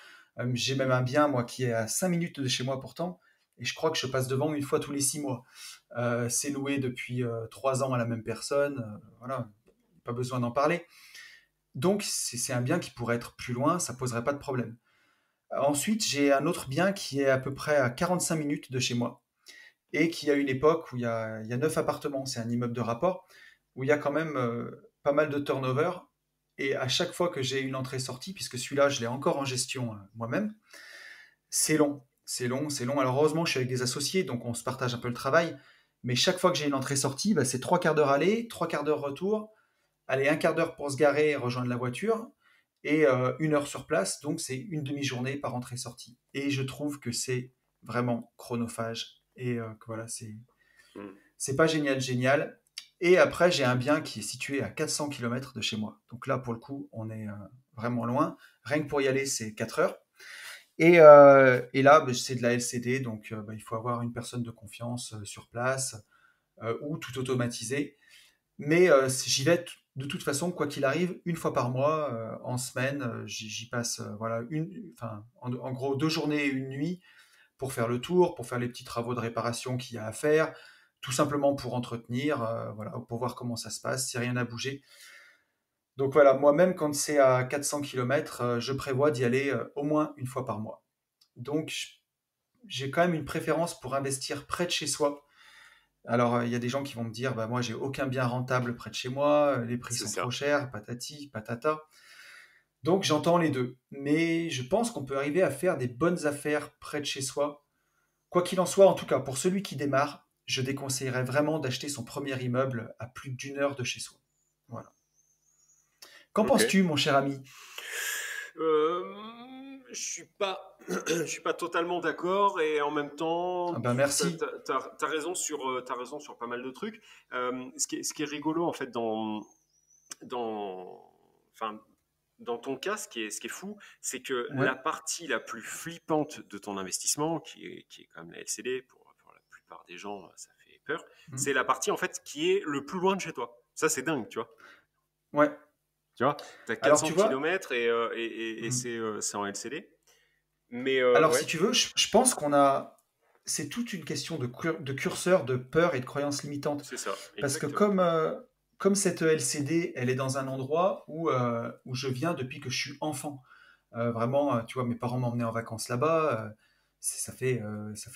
J'ai même un bien, moi, qui est à 5 minutes de chez moi pourtant, et je crois que je passe devant une fois tous les 6 mois. C'est loué depuis 3 ans à la même personne, voilà, pas besoin d'en parler. Donc, c'est un bien qui pourrait être plus loin, ça poserait pas de problème. Ensuite, j'ai un autre bien qui est à peu près à 45 minutes de chez moi et qui a une époque où il y a 9 appartements. C'est un immeuble de rapport où il y a quand même pas mal de turnover. Et à chaque fois que j'ai une entrée-sortie, puisque celui-là, je l'ai encore en gestion moi-même, c'est long. C'est long, c'est long. Alors heureusement, je suis avec des associés, donc on se partage un peu le travail. Mais chaque fois que j'ai une entrée-sortie, bah, c'est 3 quarts d'heure aller, 3 quarts d'heure retour. Allez, un quart d'heure pour se garer et rejoindre la voiture. Et 1 heure sur place, donc c'est une demi-journée par entrée-sortie. Et je trouve que c'est vraiment chronophage. Et que voilà, Hmm. c'est pas génial, génial. Et après, j'ai un bien qui est situé à 400 km de chez moi. Donc là, pour le coup, on est vraiment loin. Rien que pour y aller, c'est 4 heures. Et là, bah, c'est de la LCD, donc bah, il faut avoir une personne de confiance sur place ou tout automatisé. Mais j'y vais de toute façon, quoi qu'il arrive, une fois par mois, en semaine, j'y passe voilà, enfin, en gros 2 journées et une nuit pour faire le tour, pour faire les petits travaux de réparation qu'il y a à faire, tout simplement pour entretenir, voilà, pour voir comment ça se passe, si rien n'a bougé. Donc voilà, moi-même, quand c'est à 400 km, je prévois d'y aller au moins une fois par mois. Donc j'ai quand même une préférence pour investir près de chez soi. Alors, il y a des gens qui vont me dire, bah, moi, j'ai aucun bien rentable près de chez moi, les prix C'est sont ça. trop chers, patati, patata. Donc, j'entends les deux. Mais je pense qu'on peut arriver à faire des bonnes affaires près de chez soi. Quoi qu'il en soit, en tout cas, pour celui qui démarre, je déconseillerais vraiment d'acheter son premier immeuble à plus d'1 heure de chez soi. Voilà. Qu'en Ok. penses-tu, mon cher ami? Je suis pas, je suis pas totalement d'accord et en même Ah temps, ben merci. t'as raison t'as raison sur pas mal de trucs. Ce qui est rigolo en fait dans, enfin, dans ton cas, ce qui est fou, c'est que Ouais. la partie la plus flippante de ton investissement, qui est quand même la LCD, pour la plupart des gens, ça fait peur, Mm. c'est la partie en fait qui est le plus loin de chez toi. Ça, c'est dingue, tu vois. Ouais. Tu vois, tu as Alors, 400 tu vois, km et mm. c'est en LCD. Mais Alors, ouais, si tu veux, je pense qu'on a. C'est toute une question de curseur, de peur et de croyances limitantes. c'est ça, Parce que exactement. comme cette LCD, elle est dans un endroit où je viens depuis que je suis enfant. Vraiment, tu vois, mes parents m'emmenaient en vacances là-bas. Ça fait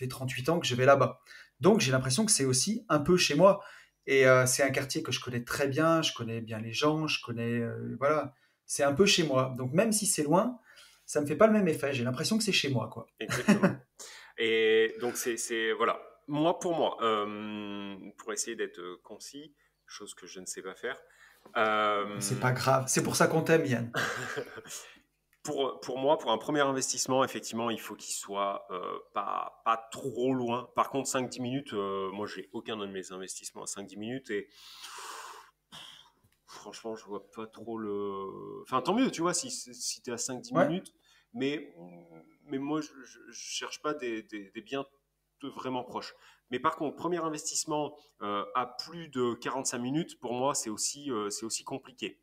38 ans que je vais là-bas. Donc, j'ai l'impression que c'est aussi un peu chez moi. Et c'est un quartier que je connais très bien. Je connais bien les gens. Je connais. Voilà. C'est un peu chez moi. Donc, même si c'est loin, ça me fait pas le même effet. J'ai l'impression que c'est chez moi, quoi. Exactement. Et donc, voilà. Pour moi, pour essayer d'être concis, chose que je ne sais pas faire, C'est euh, pas grave. C'est pour ça qu'on t'aime, Yann. pour moi, pour un premier investissement, effectivement, il faut qu'il soit pas trop loin. Par contre, 5-10 minutes, moi, j'ai aucun de mes investissements à 5-10 minutes. Et franchement, je vois pas trop le. Enfin, tant mieux, tu vois, si tu es à 5-10 Ouais, minutes. Mais, mais moi, je cherche pas des biens vraiment proches. Mais par contre, premier investissement à plus de 45 minutes, pour moi, c'est aussi compliqué. ouais,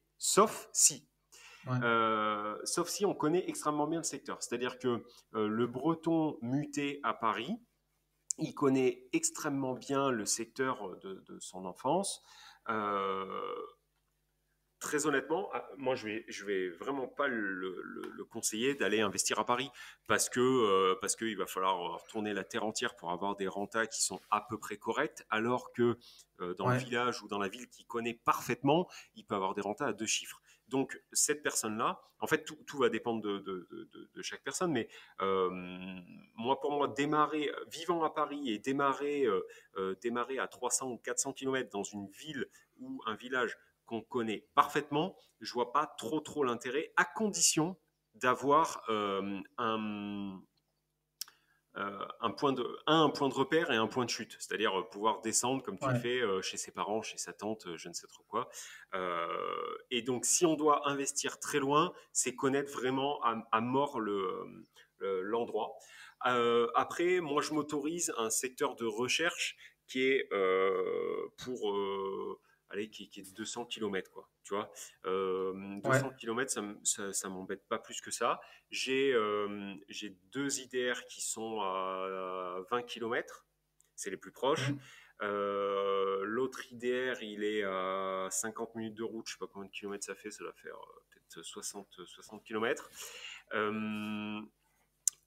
Sauf si on connaît extrêmement bien le secteur. C'est-à-dire que le Breton muté à Paris, il connaît extrêmement bien le secteur de son enfance. Euh, Très honnêtement, moi je vais vraiment pas le conseiller d'aller investir à Paris parce qu'il va falloir retourner la terre entière pour avoir des rentas qui sont à peu près corrects, alors que dans le ouais, village ou dans la ville qu'il connaît parfaitement, il peut avoir des rentas à 2 chiffres. Donc cette personne-là, en fait tout va dépendre de chaque personne, mais euh, pour moi, démarrer, vivant à Paris et démarrer à 300 ou 400 km dans une ville ou un village qu'on connaît parfaitement, je vois pas trop l'intérêt, à condition d'avoir un point de repère et un point de chute, c'est-à-dire pouvoir descendre comme tu le ouais. fais chez ses parents, chez sa tante, je ne sais trop quoi. Et donc, si on doit investir très loin, c'est connaître vraiment à mort l'endroit. Après, moi, je m'autorise un secteur de recherche qui est allez, qui est de 200 km, quoi. Tu vois, Ouais. 200 km, ça m'embête pas plus que ça. J'ai deux IDR qui sont à 20 km, c'est les plus proches. Mm. L'autre IDR, il est à 50 minutes de route, je sais pas combien de kilomètres ça fait, ça doit faire peut-être 60 km.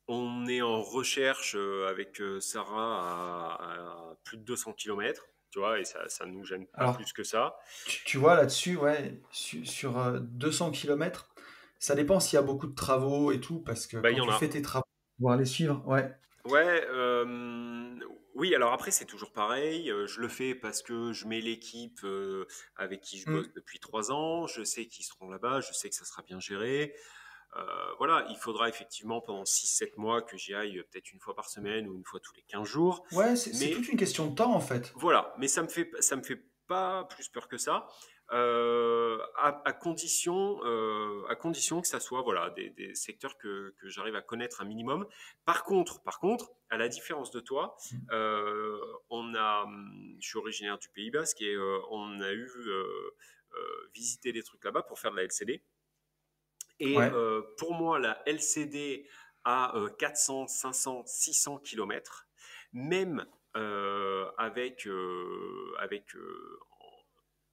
On est en recherche avec Sarah à plus de 200 km, tu vois, et ça nous gêne pas Alors, plus que ça. tu vois là-dessus, ouais, sur 200 km, ça dépend s'il y a beaucoup de travaux et tout, parce que Bah, il quand y en tu a. fais tes travaux, pouvoir les suivre, ouais. Ouais, oui, alors après, c'est toujours pareil. Je le fais parce que je mets l'équipe avec qui je bosse Mm. depuis 3 ans. Je sais qu'ils seront là-bas, je sais que ça sera bien géré. Voilà, il faudra effectivement pendant 6-7 mois que j'y aille peut-être une fois par semaine ou une fois tous les 15 jours. Ouais, c'est toute Mais une question de temps en fait. voilà, mais ça me fait pas plus peur que ça, à condition que ça soit voilà des secteurs que j'arrive à connaître un minimum. Par contre, à la différence de toi, Mm. euh, je suis originaire du Pays Basque et on a eu visité des trucs là-bas pour faire de la LCD. Et Ouais. pour moi, la LCD à 400, 500, 600 km, même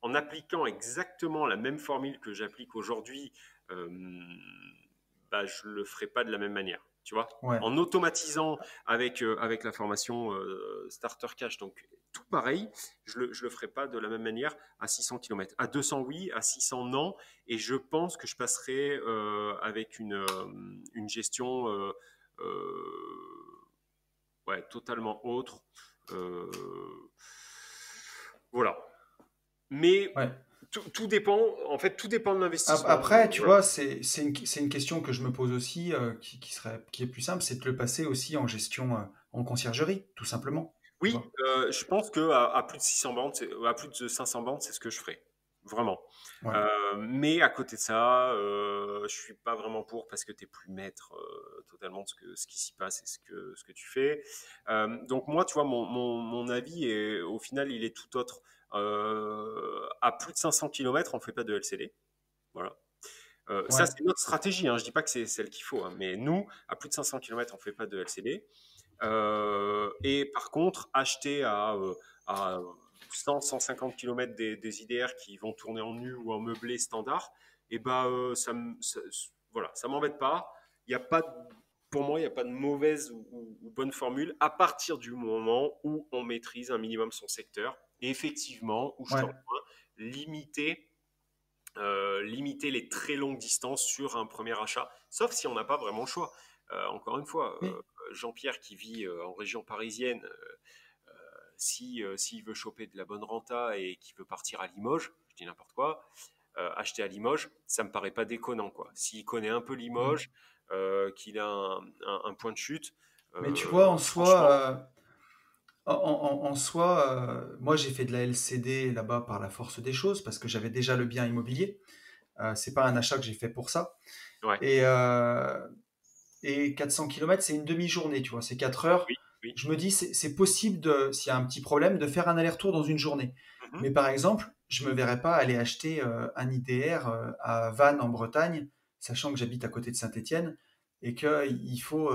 en appliquant exactement la même formule que j'applique aujourd'hui, euh, bah, je ne le ferai pas de la même manière. Tu vois, Ouais. en automatisant avec la formation Starter Cash, donc tout pareil, je le ferai pas de la même manière à 600 km. À 200, oui, à 600, non. Et je pense que je passerai avec une gestion ouais, totalement autre. Euh, voilà. Mais Ouais. tout dépend, en fait, tout dépend de l'investissement. Après, tu Voilà. vois, c'est une question que je me pose aussi, qui est plus simple, c'est de le passer aussi en gestion, en conciergerie, tout simplement. Tu Oui, vois. je pense que à plus de 600 bandes, à plus de 500 bandes, c'est ce que je ferai. Vraiment. Ouais. Mais à côté de ça, je suis pas vraiment pour parce que tu n'es plus maître totalement de ce qui s'y passe et ce que tu fais. Donc moi, tu vois, mon avis est, au final, il est tout autre. À plus de 500 km, on ne fait pas de LCD. Voilà. Ça, Ouais. c'est notre stratégie. Hein. Je dis pas que c'est celle qu'il faut. Hein. Mais nous, à plus de 500 km, on ne fait pas de LCD. Et par contre, acheter à 100, 150 km des IDR qui vont tourner en nu ou en meublé standard, et ben, voilà, ça m'embête pas. Il y a pas de- Pour moi, il n'y a pas de mauvaise ou bonne formule à partir du moment où on maîtrise un minimum son secteur. Et effectivement, où je te Ouais. rejoins, limiter, limiter les très longues distances sur un premier achat, sauf si on n'a pas vraiment le choix. Encore une fois, Oui. Jean-Pierre qui vit en région parisienne, s'il veut choper de la bonne renta et qu'il veut partir à Limoges, je dis n'importe quoi, acheter à Limoges, ça me paraît pas déconnant, quoi. S'il connaît un peu Mm. Limoges, qu'il a un point de chute, Mais tu vois, en franchement, soi, en soi, moi j'ai fait de la LCD là-bas par la force des choses parce que j'avais déjà le bien immobilier. C'est pas un achat que j'ai fait pour ça. Ouais. Et, euh, et 400 km, c'est une demi-journée, tu vois, c'est 4 heures. Oui, oui. Je me dis, c'est possible, s'il y a un petit problème, de faire un aller-retour dans une journée. Mhm. Mais par exemple, je me verrais pas aller acheter un IDR à Vannes en Bretagne, sachant que j'habite à côté de Saint-Étienne et il faut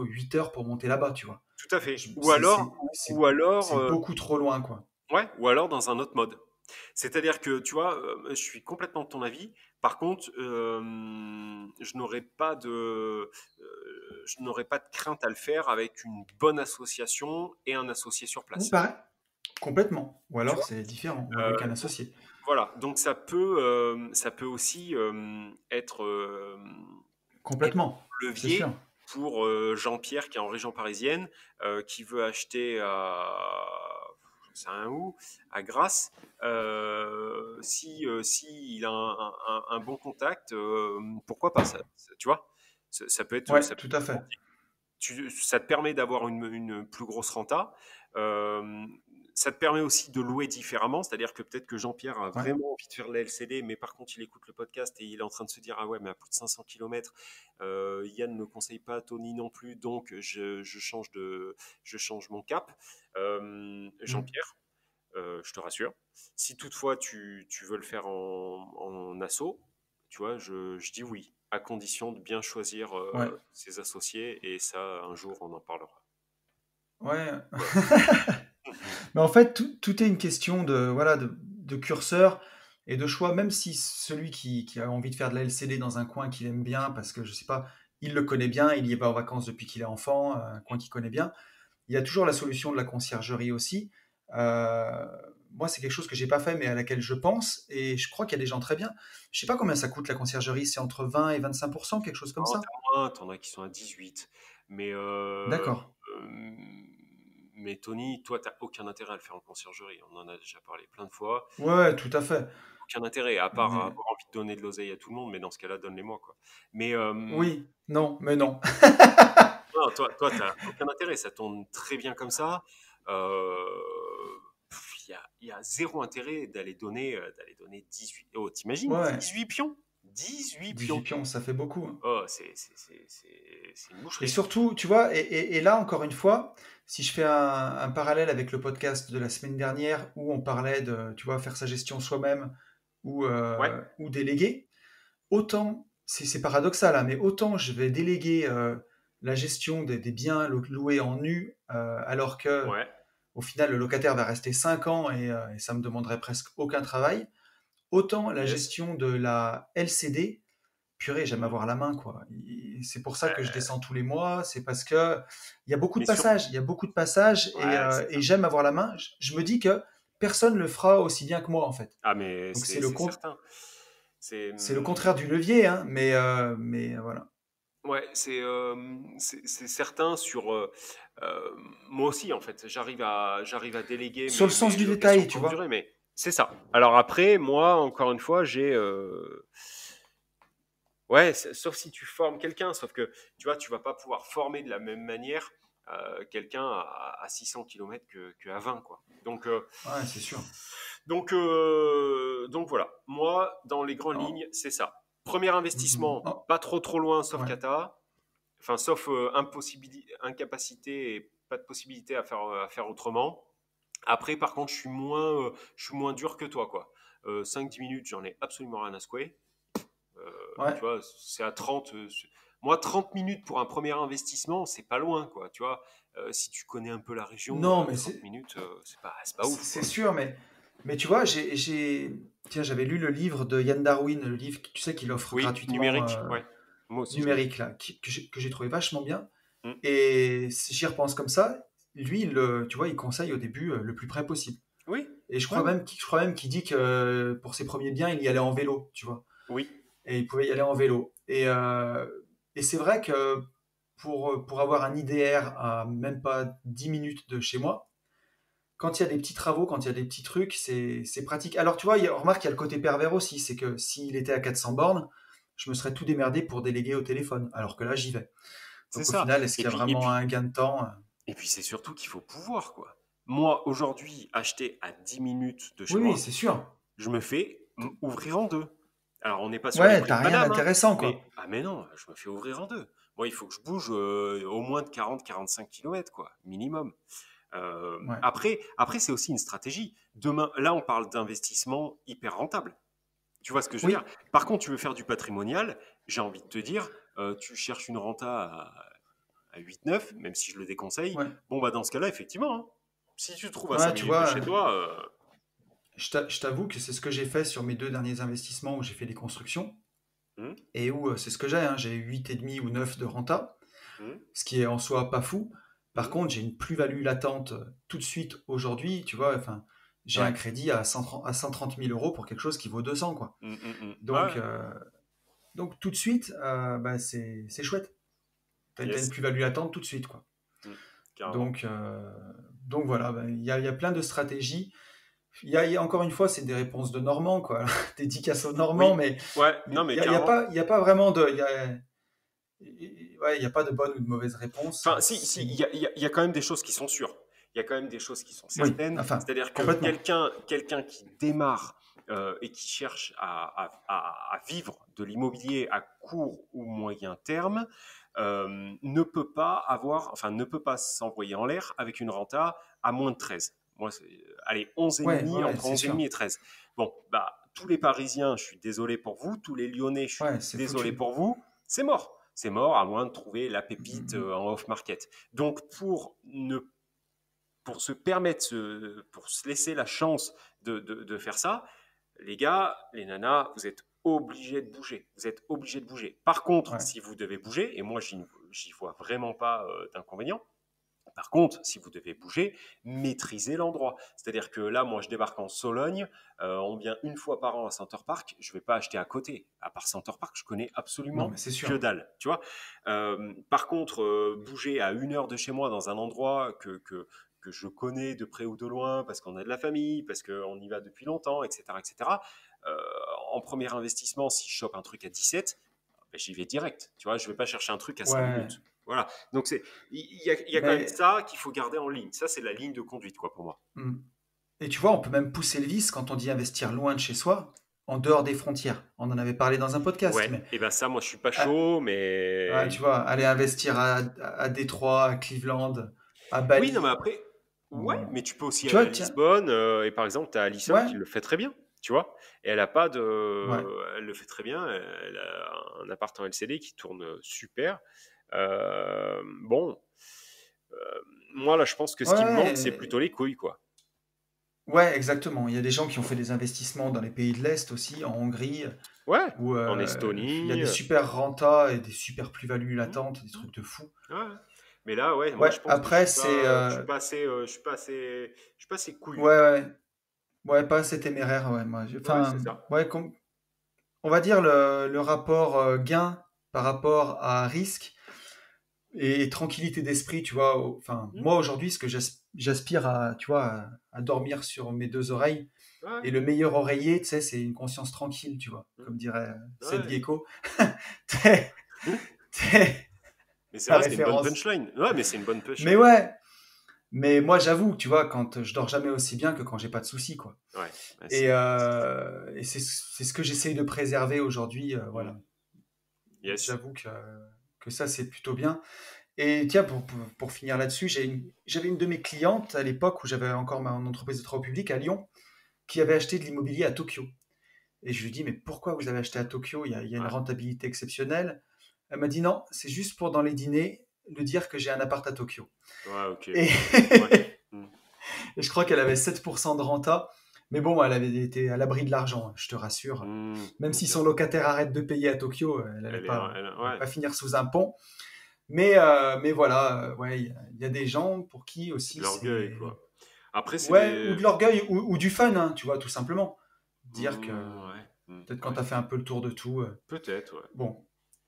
8 heures pour monter là-bas, tu vois. Tout à fait. Je- Ou C'est alors, c'est- c'est- ou alors, c'est beaucoup trop loin, quoi. ouais, ou alors dans un autre mode. C'est-à-dire que, tu vois, je suis complètement de ton avis. Par contre, je n'aurais pas de crainte à le faire avec une bonne association et un associé sur Ou place. pareil, complètement. Ou Tu alors vois? c'est différent, ou Euh, avec un donc, associé. voilà. Donc ça peut aussi être Complètement, un c'est levier sûr. pour Jean-Pierre qui est en région parisienne, qui veut acheter je sais rien où, à Grasse. Si il a un bon contact, pourquoi pas tu vois, ça peut être, Ouais, ça peut tout être à vraiment fait. ça te permet d'avoir une plus grosse renta. Euh, Ça te permet aussi de louer différemment, c'est-à-dire que peut-être que Jean-Pierre a Ouais. vraiment envie de faire de la LCD, mais par contre il écoute le podcast et il est en train de se dire ah ouais mais à plus de 500 km, Yann ne me conseille pas, Tony non plus, donc je change mon cap. Mm. Jean-Pierre, je te rassure, si toutefois tu veux le faire en asso, tu vois, je dis oui, à condition de bien choisir Ouais. ses associés, et ça, un jour, on en parlera. Ouais. Voilà. Mais en fait, tout est une question voilà, de curseur et de choix. Même si celui qui a envie de faire de la LCD dans un coin qu'il aime bien, parce que je sais pas, il le connaît bien, il y va en vacances depuis qu'il est enfant, un coin qu'il connaît bien, il y a toujours la solution de la conciergerie aussi. Euh, Moi, c'est quelque chose que j'ai pas fait, mais à laquelle je pense, et je crois qu'il y a des gens très bien. Je sais pas combien ça coûte la conciergerie, c'est entre 20 et 25%, quelque chose comme Non, ça. t'as moins, t'en as qui sont à 18. Mais, D'accord. euh, mais Tony, toi, t'as aucun intérêt à le faire en conciergerie. On en a déjà parlé plein de fois. Ouais, tout à fait. Aucun intérêt, à part Mais avoir envie de donner de l'oseille à tout le monde, mais dans ce cas-là, donne-les-moi, quoi. Mais, oui, non, mais non. non, toi, t'as aucun intérêt, ça tourne très bien comme ça. Euh, il y a zéro intérêt d'aller donner 18. Oh, t'imagines, Ouais, 18 pions? 18 18 pions. pions, ça fait beaucoup, hein. Oh, c'est une Et boucherie. surtout, tu vois, et là, encore une fois, si je fais un parallèle avec le podcast de la semaine dernière où on parlait de, tu vois, faire sa gestion soi-même Ouais, ou déléguer, autant, c'est paradoxal, hein, mais autant je vais déléguer la gestion des biens loués en nu, alors que ouais, au final, le locataire va rester 5 ans et ça me demanderait presque aucun travail, autant la yes. gestion de la LCD, purée, j'aime Mhm. avoir la main, quoi. C'est pour ça que je Euh, descends tous les mois, c'est parce que il y a beaucoup de mais sur. passages, il y a beaucoup de passages Ouais, c'est et ça. j'aime avoir la main. Je me dis que personne le fera aussi bien que moi, en fait. Ah, mais Donc c'est certain. C'est. c'est le contraire du levier, hein, mais voilà. Ouais, c'est certain sur. Euh, Moi aussi, en fait, j'arrive à déléguer Sur le sens mes du locations détail, tu courte vois. durée, mais c'est ça. Alors après, moi, encore une fois, j'ai. Ouais, sauf si tu formes quelqu'un, sauf que tu vois, tu vas pas pouvoir former de la même manière quelqu'un à 600 km que à 20, quoi. Ouais, c'est sûr. Donc voilà. Moi, dans les grandes Oh, lignes, c'est ça. Premier investissement, oh, pas trop loin, sauf ouais. cata. Enfin, sauf incapacité et pas de possibilité à faire autrement. Après, par contre, je suis moins dur que toi, quoi. 5-10 minutes, j'en ai absolument rien à secouer. Ouais. Tu vois, c'est à 30. Moi, 30 minutes pour un premier investissement, c'est pas loin, quoi. Tu vois, si tu connais un peu la région, Non, mais 30 minutes, c'est pas ouf, c'est quoi. sûr, mais tu vois, tiens, j'avais lu le livre de Yann Darwin, le livre, tu sais, qu'il offre Oui, gratuitement, numérique, ouais. Moi aussi, je l'ai lu. numérique, là, que j'ai trouvé vachement bien. Mm. Et si j'y repense comme ça, lui, tu vois, il conseille au début le plus près possible. Oui, Et ouais, ouais. je crois même qu'il dit que pour ses premiers biens, il y allait en vélo, tu vois. Oui, Et il pouvait y aller en vélo. Et c'est vrai que pour avoir un IDR à même pas 10 minutes de chez moi, quand il y a des petits travaux, quand il y a des petits trucs, c'est pratique. Alors tu vois, remarque, il y a le côté pervers aussi, c'est que s'il était à 400 bornes, je me serais tout démerdé pour déléguer au téléphone, alors que là, j'y vais. c'est Donc au ça. final, est-ce Et qu'il y a puis, vraiment un gain de temps? c'est surtout qu'il faut pouvoir, quoi. moi, aujourd'hui, acheter à 10 minutes de chez Oui, oui, moi, c'est sûr. je me fais ouvrir en deux. Alors, on n'est pas sur les Ouais, prix t'as de rien madame, hein, d'intéressant, quoi. mais non, je me fais ouvrir en deux. Moi, il faut que je bouge au moins de 40-45 km, quoi, minimum. Ouais. Après, c'est aussi une stratégie. Demain, là, on parle d'investissement hyper rentable. Tu vois ce que je veux dire? Oui, Par contre, tu veux faire du patrimonial, j'ai envie de te dire, tu cherches une renta à 8-9, même si je le déconseille. ouais. Bon, bah, dans ce cas-là, effectivement, hein, si tu te trouves à 5 Ouais, tu minutes de vois, chez toi, je t'avoue que c'est ce que j'ai fait sur mes 2 derniers investissements où j'ai fait des constructions hum, et où c'est ce que j'ai, hein, j'ai 8,5 ou 9 de renta, hum, ce qui est en soi pas fou. Par hum, contre, j'ai une plus-value latente tout de suite aujourd'hui, tu vois, enfin, j'ai un ouais, crédit à 130 000 euros pour quelque chose qui vaut 200, quoi. ouais, Donc, tout de suite, bah, c'est chouette. T'as une yes, plus-value latente tout de suite, quoi. hum, carrément. Donc, euh, donc voilà, bah, il y a plein de stratégies. Il y a encore une fois, c'est des réponses de Normands, quoi. Dédicace aux Normands, Oui, ouais, non, mais carrément. il y a pas vraiment de, ouais, il y a pas de bonne ou de mauvaise réponse. Enfin, si, il y a quand même des choses qui sont sûres. Il y a quand même des choses qui sont Oui, certaines. enfin, C'est-à-dire que complètement. quelqu'un qui démarre et qui cherche à vivre de l'immobilier à court ou moyen terme ne peut pas ne peut pas s'envoyer en l'air avec une renta à moins de 13. Moi, allez, Ouais, ouais, 11,5, ouais, entre c'est 11,5 sûr. et 13. Bon, bah, tous les Parisiens, je suis désolé pour vous. Tous les Lyonnais, je suis Ouais, c'est désolé foutu. pour vous. C'est mort. C'est mort à moins de trouver la pépite Mm, en off-market. Donc, pour se permettre, pour se laisser la chance de faire ça, les gars, les nanas, vous êtes obligés de bouger. Vous êtes obligés de bouger. Par mm, contre, ouais. si vous devez bouger, et moi, j'y vois vraiment pas d'inconvénient, par contre, si vous devez bouger, maîtrisez l'endroit. C'est-à-dire que là, moi, je débarque en Sologne, on vient une fois par an à Center Park, je ne vais pas acheter à côté. À part Center Park, je connais Non, mais absolument c'est que sûr. dalle, tu vois. Par contre, bouger à 1 heure de chez moi dans un endroit que je connais de près ou de loin, parce qu'on a de la famille, parce qu'on y va depuis longtemps, etc., etc., euh, en premier investissement, si je chope un truc à 17, ben, j'y vais direct. Tu vois, je ne vais pas chercher un truc à 5 Ouais, minutes. Voilà. Donc, il y a quand même mais ça qu'il faut garder en ligne. Ça, c'est la ligne de conduite, quoi, pour moi. mm. Et tu vois, on peut même pousser le vice quand on dit investir loin de chez soi, en dehors des frontières. On en avait parlé dans un podcast, Ouais. mais Et ben ça, moi, je suis pas ah, chaud, ouais, mais tu vois, aller investir à Détroit, à Cleveland, à oui, non, mais Bali, après, ouais, en- mais tu peux aussi tu aller vois, à tiens, Lisbonne. Et par exemple, tu as Alison ouais, qui le fait très bien, tu vois. Et elle a pas de, ouais, elle le fait très bien. Elle a un appart en LCD qui tourne super. Bon, moi là, je pense que ce qui me manque, c'est ouais, plutôt les couilles, quoi. ouais, exactement. Il y a des gens qui ont fait des investissements dans les pays de l'Est aussi, en Hongrie, Ouais, où en il y a Estonie. des super rentas et des super plus-values Hmm, latentes, des hmm, trucs de fou. ouais. Mais là, ouais, moi, Ouais, je pense que après, c'est... je suis pas assez ouais, couillu. ouais, ouais, pas assez téméraire, ouais. Moi, Ouais, c'est enfin, ça. ouais, on va dire le rapport gain par rapport à risque et tranquillité d'esprit, tu vois. Enfin, Hmm, moi aujourd'hui, ce que j'aspire à, tu vois, à dormir sur mes 2 oreilles. ouais, Et le meilleur oreiller, tu sais, c'est une conscience tranquille, tu vois, hmm, comme dirait Seth ouais. Gecko. T'es- t'es Mais c'est la vrai, c'est une bonne référence. punchline. Ouais, mais c'est une bonne Mais punchline. ouais, mais moi j'avoue, tu vois, quand je dors jamais aussi bien que quand j'ai pas de soucis, quoi. Ouais, ouais, Et c'est ce que j'essaye de préserver aujourd'hui, hmm, voilà. yes. J'avoue que ça c'est plutôt bien. Et tiens, pour finir là-dessus, j'avais une de mes clientes à l'époque où j'avais encore mon entreprise de travaux publics à Lyon, qui avait acheté de l'immobilier à Tokyo. Et je lui dis, mais pourquoi vous avez acheté à Tokyo? Il y a une Ouais, rentabilité exceptionnelle. Elle m'a dit, non, c'est juste pour dans les dîners, le dire que j'ai un appart à Tokyo. ouais, ok. Et, Ouais. Hmm, et je crois qu'elle avait 7% de renta. Mais bon, elle avait été à l'abri de l'argent, hein, je te rassure. Même si son ok. locataire arrête de payer à Tokyo, elle allait Ouais. pas finir sous un pont. Mais voilà, ouais, il y a des gens pour qui C'est de aussi l'orgueil, c'est... quoi. Après, c'est Ouais, ou des. de l'orgueil, ou du fun, hein, tu vois, tout simplement. Dire que Ouais. peut-être quand Ouais. tu as fait un peu le tour de tout, Peut-être, ouais. bon,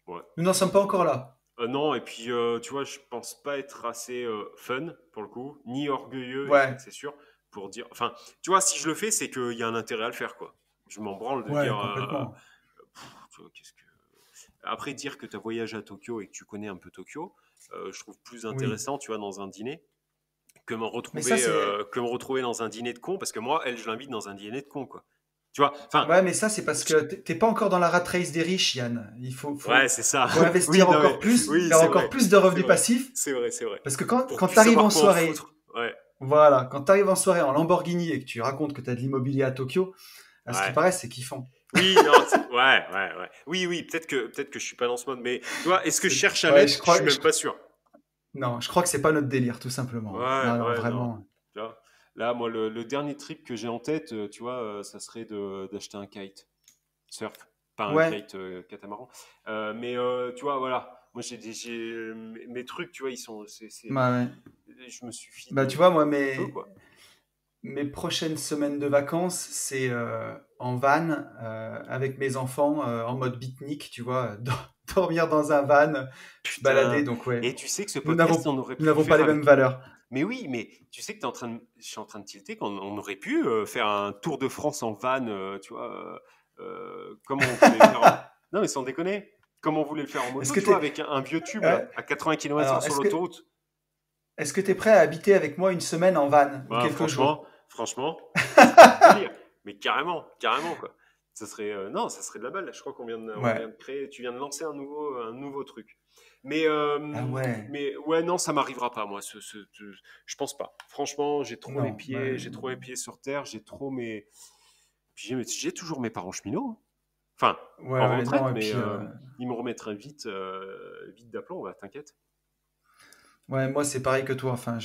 Ouais. nous n'en sommes pas encore là. Non, et puis, tu vois, je pense pas être assez fun, pour le coup, ni orgueilleux, et ça, Ouais, c'est sûr, pour dire. Enfin, tu vois, si je le fais, c'est qu'il y a un intérêt à le faire, quoi. Je m'en branle de ouais, dire. complètement. Tu vois, qu'est-ce que. Après, dire que tu as voyagé à Tokyo et que tu connais un peu Tokyo, je trouve plus Oui, intéressant, tu vois, dans un dîner, Mais ça, c'est. que me retrouver dans un dîner de con, parce que moi, elle, je l'invite dans un dîner de con, quoi. Tu vois? Enfin, Ouais, mais ça, c'est parce que t'es pas encore dans la rat race des riches, Yann. Il faut, ouais, faut, c'est ça. faut Oui, investir non, mais encore plus, oui, faire c'est encore vrai. plus de C'est revenus vrai. passifs. C'est vrai, c'est vrai. Parce que quand, Pour quand plus t'arrives savoir en quoi en soirée, foutre. Ouais. voilà, quand t'arrives en soirée en Lamborghini et que tu racontes que t'as de l'immobilier à Tokyo, à ce qui Ouais. paraît, c'est kiffant. Oui, non, ouais, ouais, ouais. Oui, oui, peut-être que je suis pas dans ce mode, mais tu vois, est-ce que je cherche à Ouais, l'être? Je suis même pas sûr. non, je crois que c'est pas notre délire, tout simplement. Ouais, Non, non, ouais, non. vraiment. Tu vois, là, moi, le dernier trip que j'ai en tête, tu vois, ça serait d'acheter un kite surf, pas un Ouais, kite catamaran. Mais tu vois, voilà, moi, mes trucs, tu vois, ils sont, bah ouais. je me suffis Bah tu vois, moi, de peu, quoi. mes prochaines semaines de vacances, c'est en van, avec mes enfants, en mode pique-nique, tu vois, dormir dans un van, se balader. Putain. Donc ouais, Et tu sais que ce nous podcast, n'avons on aurait nous pu le n'avons pas faire les mêmes avec. valeurs. Mais oui, mais tu sais que je suis en train de tilter qu'on aurait pu faire un tour de France en van, tu vois, comme on voulait le faire en. Non, mais sans déconner. Comme on voulait le faire en Est-ce moto, que tu vois, t'es, avec un vieux tube, euh, là, à 80 km/h alors, sur l'autoroute. est-ce que t'es prêt à habiter avec moi une semaine en van ou Bah, quelques jours? franchement, ça serait du délire. Mais carrément, carrément, quoi. Ça serait, non, ça serait de la balle. Je crois on vient Ouais. de créer, tu viens de lancer un nouveau truc. Ah ouais. Mais ouais, non, ça m'arrivera pas, moi. Je pense pas. Franchement, Non. Bah, j'ai trop les pieds sur terre, j'ai trop mes, puis j'ai toujours mes parents cheminots, hein. Enfin, ouais, en ouais, retraite, non. Et mais puis, ils me remettraient vite, vite d'aplomb, bah, t'inquiète. ouais, moi, c'est pareil que toi. Enfin,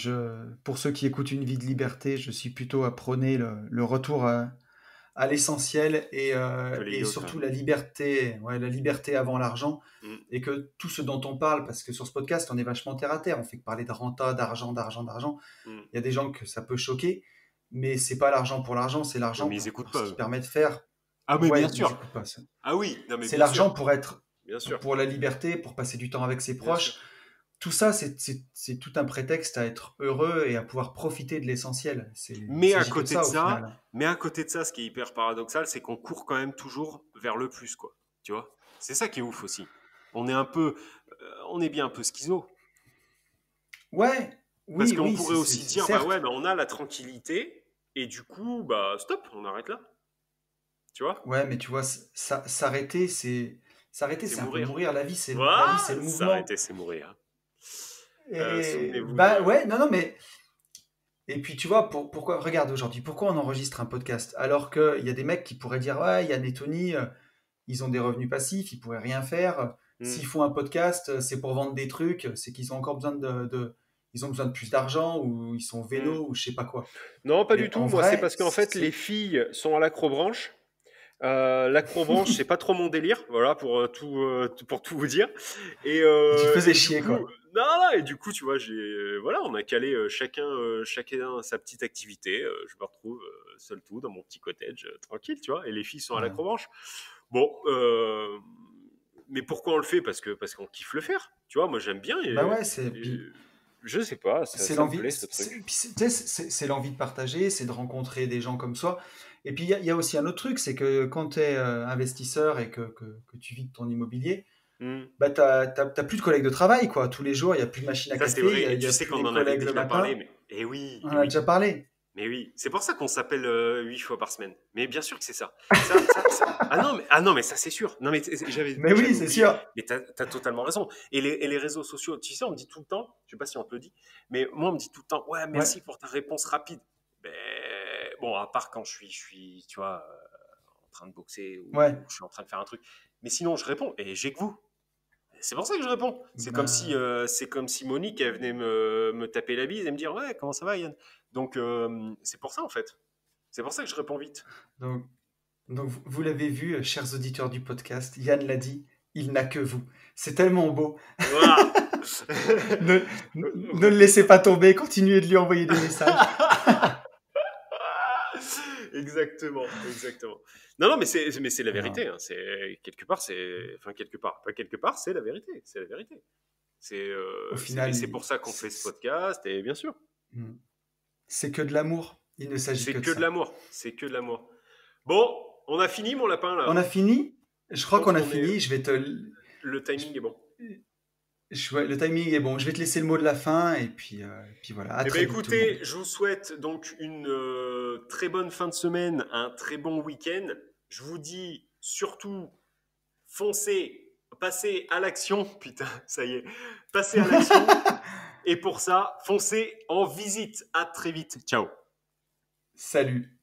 pour ceux qui écoutent Une vie de liberté, je suis plutôt à prôner le retour à l'essentiel Que les et yachts, ouais. surtout la liberté, ouais, la liberté avant l'argent. Mm. Et que tout ce dont on parle, parce que sur ce podcast, on est vachement terre à terre, on fait que parler de renta, d'argent, d'argent, d'argent. Mm. Il y a des gens que ça peut choquer, mais c'est pas l'argent pour l'argent, c'est Ouais, l'argent mais ils écoutent pour pas, ce qui eux. permet de faire. Ah, mais bien Ouais, ils sûr. écoutent pas ça. Ah oui, non, mais C'est bien sûr. l'argent pour être, Bien sûr. pour la liberté, pour passer du temps avec ses Bien sûr. proches. Tout ça, c'est tout un prétexte à être heureux et à pouvoir profiter de l'essentiel. Il Mais à s'agit que de côté de ça au ça, final. mais à côté de ça, ce qui est hyper paradoxal, c'est qu'on court quand même toujours vers le plus, quoi. Tu vois? C'est ça qui est ouf aussi. On est un peu, on est bien un peu schizo. Ouais, Parce oui, qu'on oui, pourrait aussi dire, bah ouais, certes. bah on a la tranquillité, et du coup, bah stop, on arrête là. Tu vois? Ouais, mais tu vois, s'arrêter, C'est c'est un peu mourir. mourir. La vie, c'est Voilà, le mouvement. s'arrêter, c'est mourir. Et Souvenez-vous bah de. ouais, non, non, mais et puis tu vois, pourquoi, regarde aujourd'hui, pourquoi on enregistre un podcast alors qu'il y a des mecs qui pourraient dire, ouais, Yann et Tony, ils ont des revenus passifs, ils pourraient rien faire. Hmm. S'ils font un podcast, c'est pour vendre des trucs, c'est qu'ils ont encore besoin ils ont besoin de plus d'argent ou ils sont Hmm. vélos ou je sais pas quoi. Non, pas du Mais tout. en Moi, c'est vrai, parce qu'en fait, les filles sont à l'acrobranche. L'acrobranche, c'est pas trop mon délire, voilà, pour tout vous dire. tu te faisais Et du chier coup, quoi. non, non, et du coup, tu vois, voilà, on a calé chacun sa petite activité. Je me retrouve seul tout dans mon petit cottage, tranquille, tu vois. Et les filles sont à Ouais. l'acrobranche. Bon, mais pourquoi on le fait? Parce qu'on kiffe le faire, tu vois. Moi, j'aime bien Bah ouais, et je sais pas, c'est ça me l'envie, plaît ce truc. puis tu sais, c'est l'envie de partager, c'est de rencontrer des gens comme soi. Et puis il y a aussi un autre truc, c'est que quand tu es investisseur et que tu vis de ton immobilier, Hmm. bah t'as plus de collègues de travail quoi. Tous les jours, il y a plus de machine à Ça, c'est café, vrai. Et il y tu a sais plus qu'on les en avait collègues le déjà parlé, matin. mais eh oui, On eh en a oui. déjà parlé. Mais oui, c'est pour ça qu'on s'appelle 8 fois par semaine. Mais bien sûr que c'est ça. Ah non, mais ça c'est sûr. Non, mais Mais oui, j'avais c'est oublié. sûr. Mais t'as totalement raison. Et les réseaux sociaux, tu sais, on me dit tout le temps, je sais pas si on te le dit, mais moi on me dit tout le temps, ouais, Ouais, merci pour ta réponse rapide. Ben, bon, à part quand je suis, tu vois, en train de boxer ouais. ou je suis en train de faire un truc. Mais sinon, je réponds et j'ai que vous. C'est pour ça que je réponds. Ben, C'est comme si Monique elle venait me taper la bise et me dire ouais comment ça va Yann. Donc c'est pour ça en fait. C'est pour ça que je réponds vite. donc, donc vous l'avez vu, chers auditeurs du podcast, Yann l'a dit, il n'a que vous. C'est tellement beau. Voilà. Ne, ne le laissez pas tomber, continuez de lui envoyer des messages. Exactement, exactement. Non non mais c'est la Alors, vérité. Hein. C'est quelque part c'est enfin quelque part pas quelque part c'est la vérité. C'est la vérité. au Et final, c'est pour ça qu'on fait ce podcast et bien sûr c'est que de l'amour. Il ne s'agit que c'est de que de ça. l'amour. C'est que de l'amour. Bon on a fini mon lapin là. On a fini? Je Je crois pense qu'on a qu'on est fini. Je vais te, le je, timing est bon. Le timing est bon. Je vais te laisser le mot de la fin et puis voilà. À Eh bien, très vite tout le monde. écoutez, je vous souhaite donc une très bonne fin de semaine, un très bon week-end. Je vous dis surtout, foncez, passez à l'action. Putain, ça y est, passez à l'action. Et pour ça, foncez en visite. À très vite. Ciao. Salut.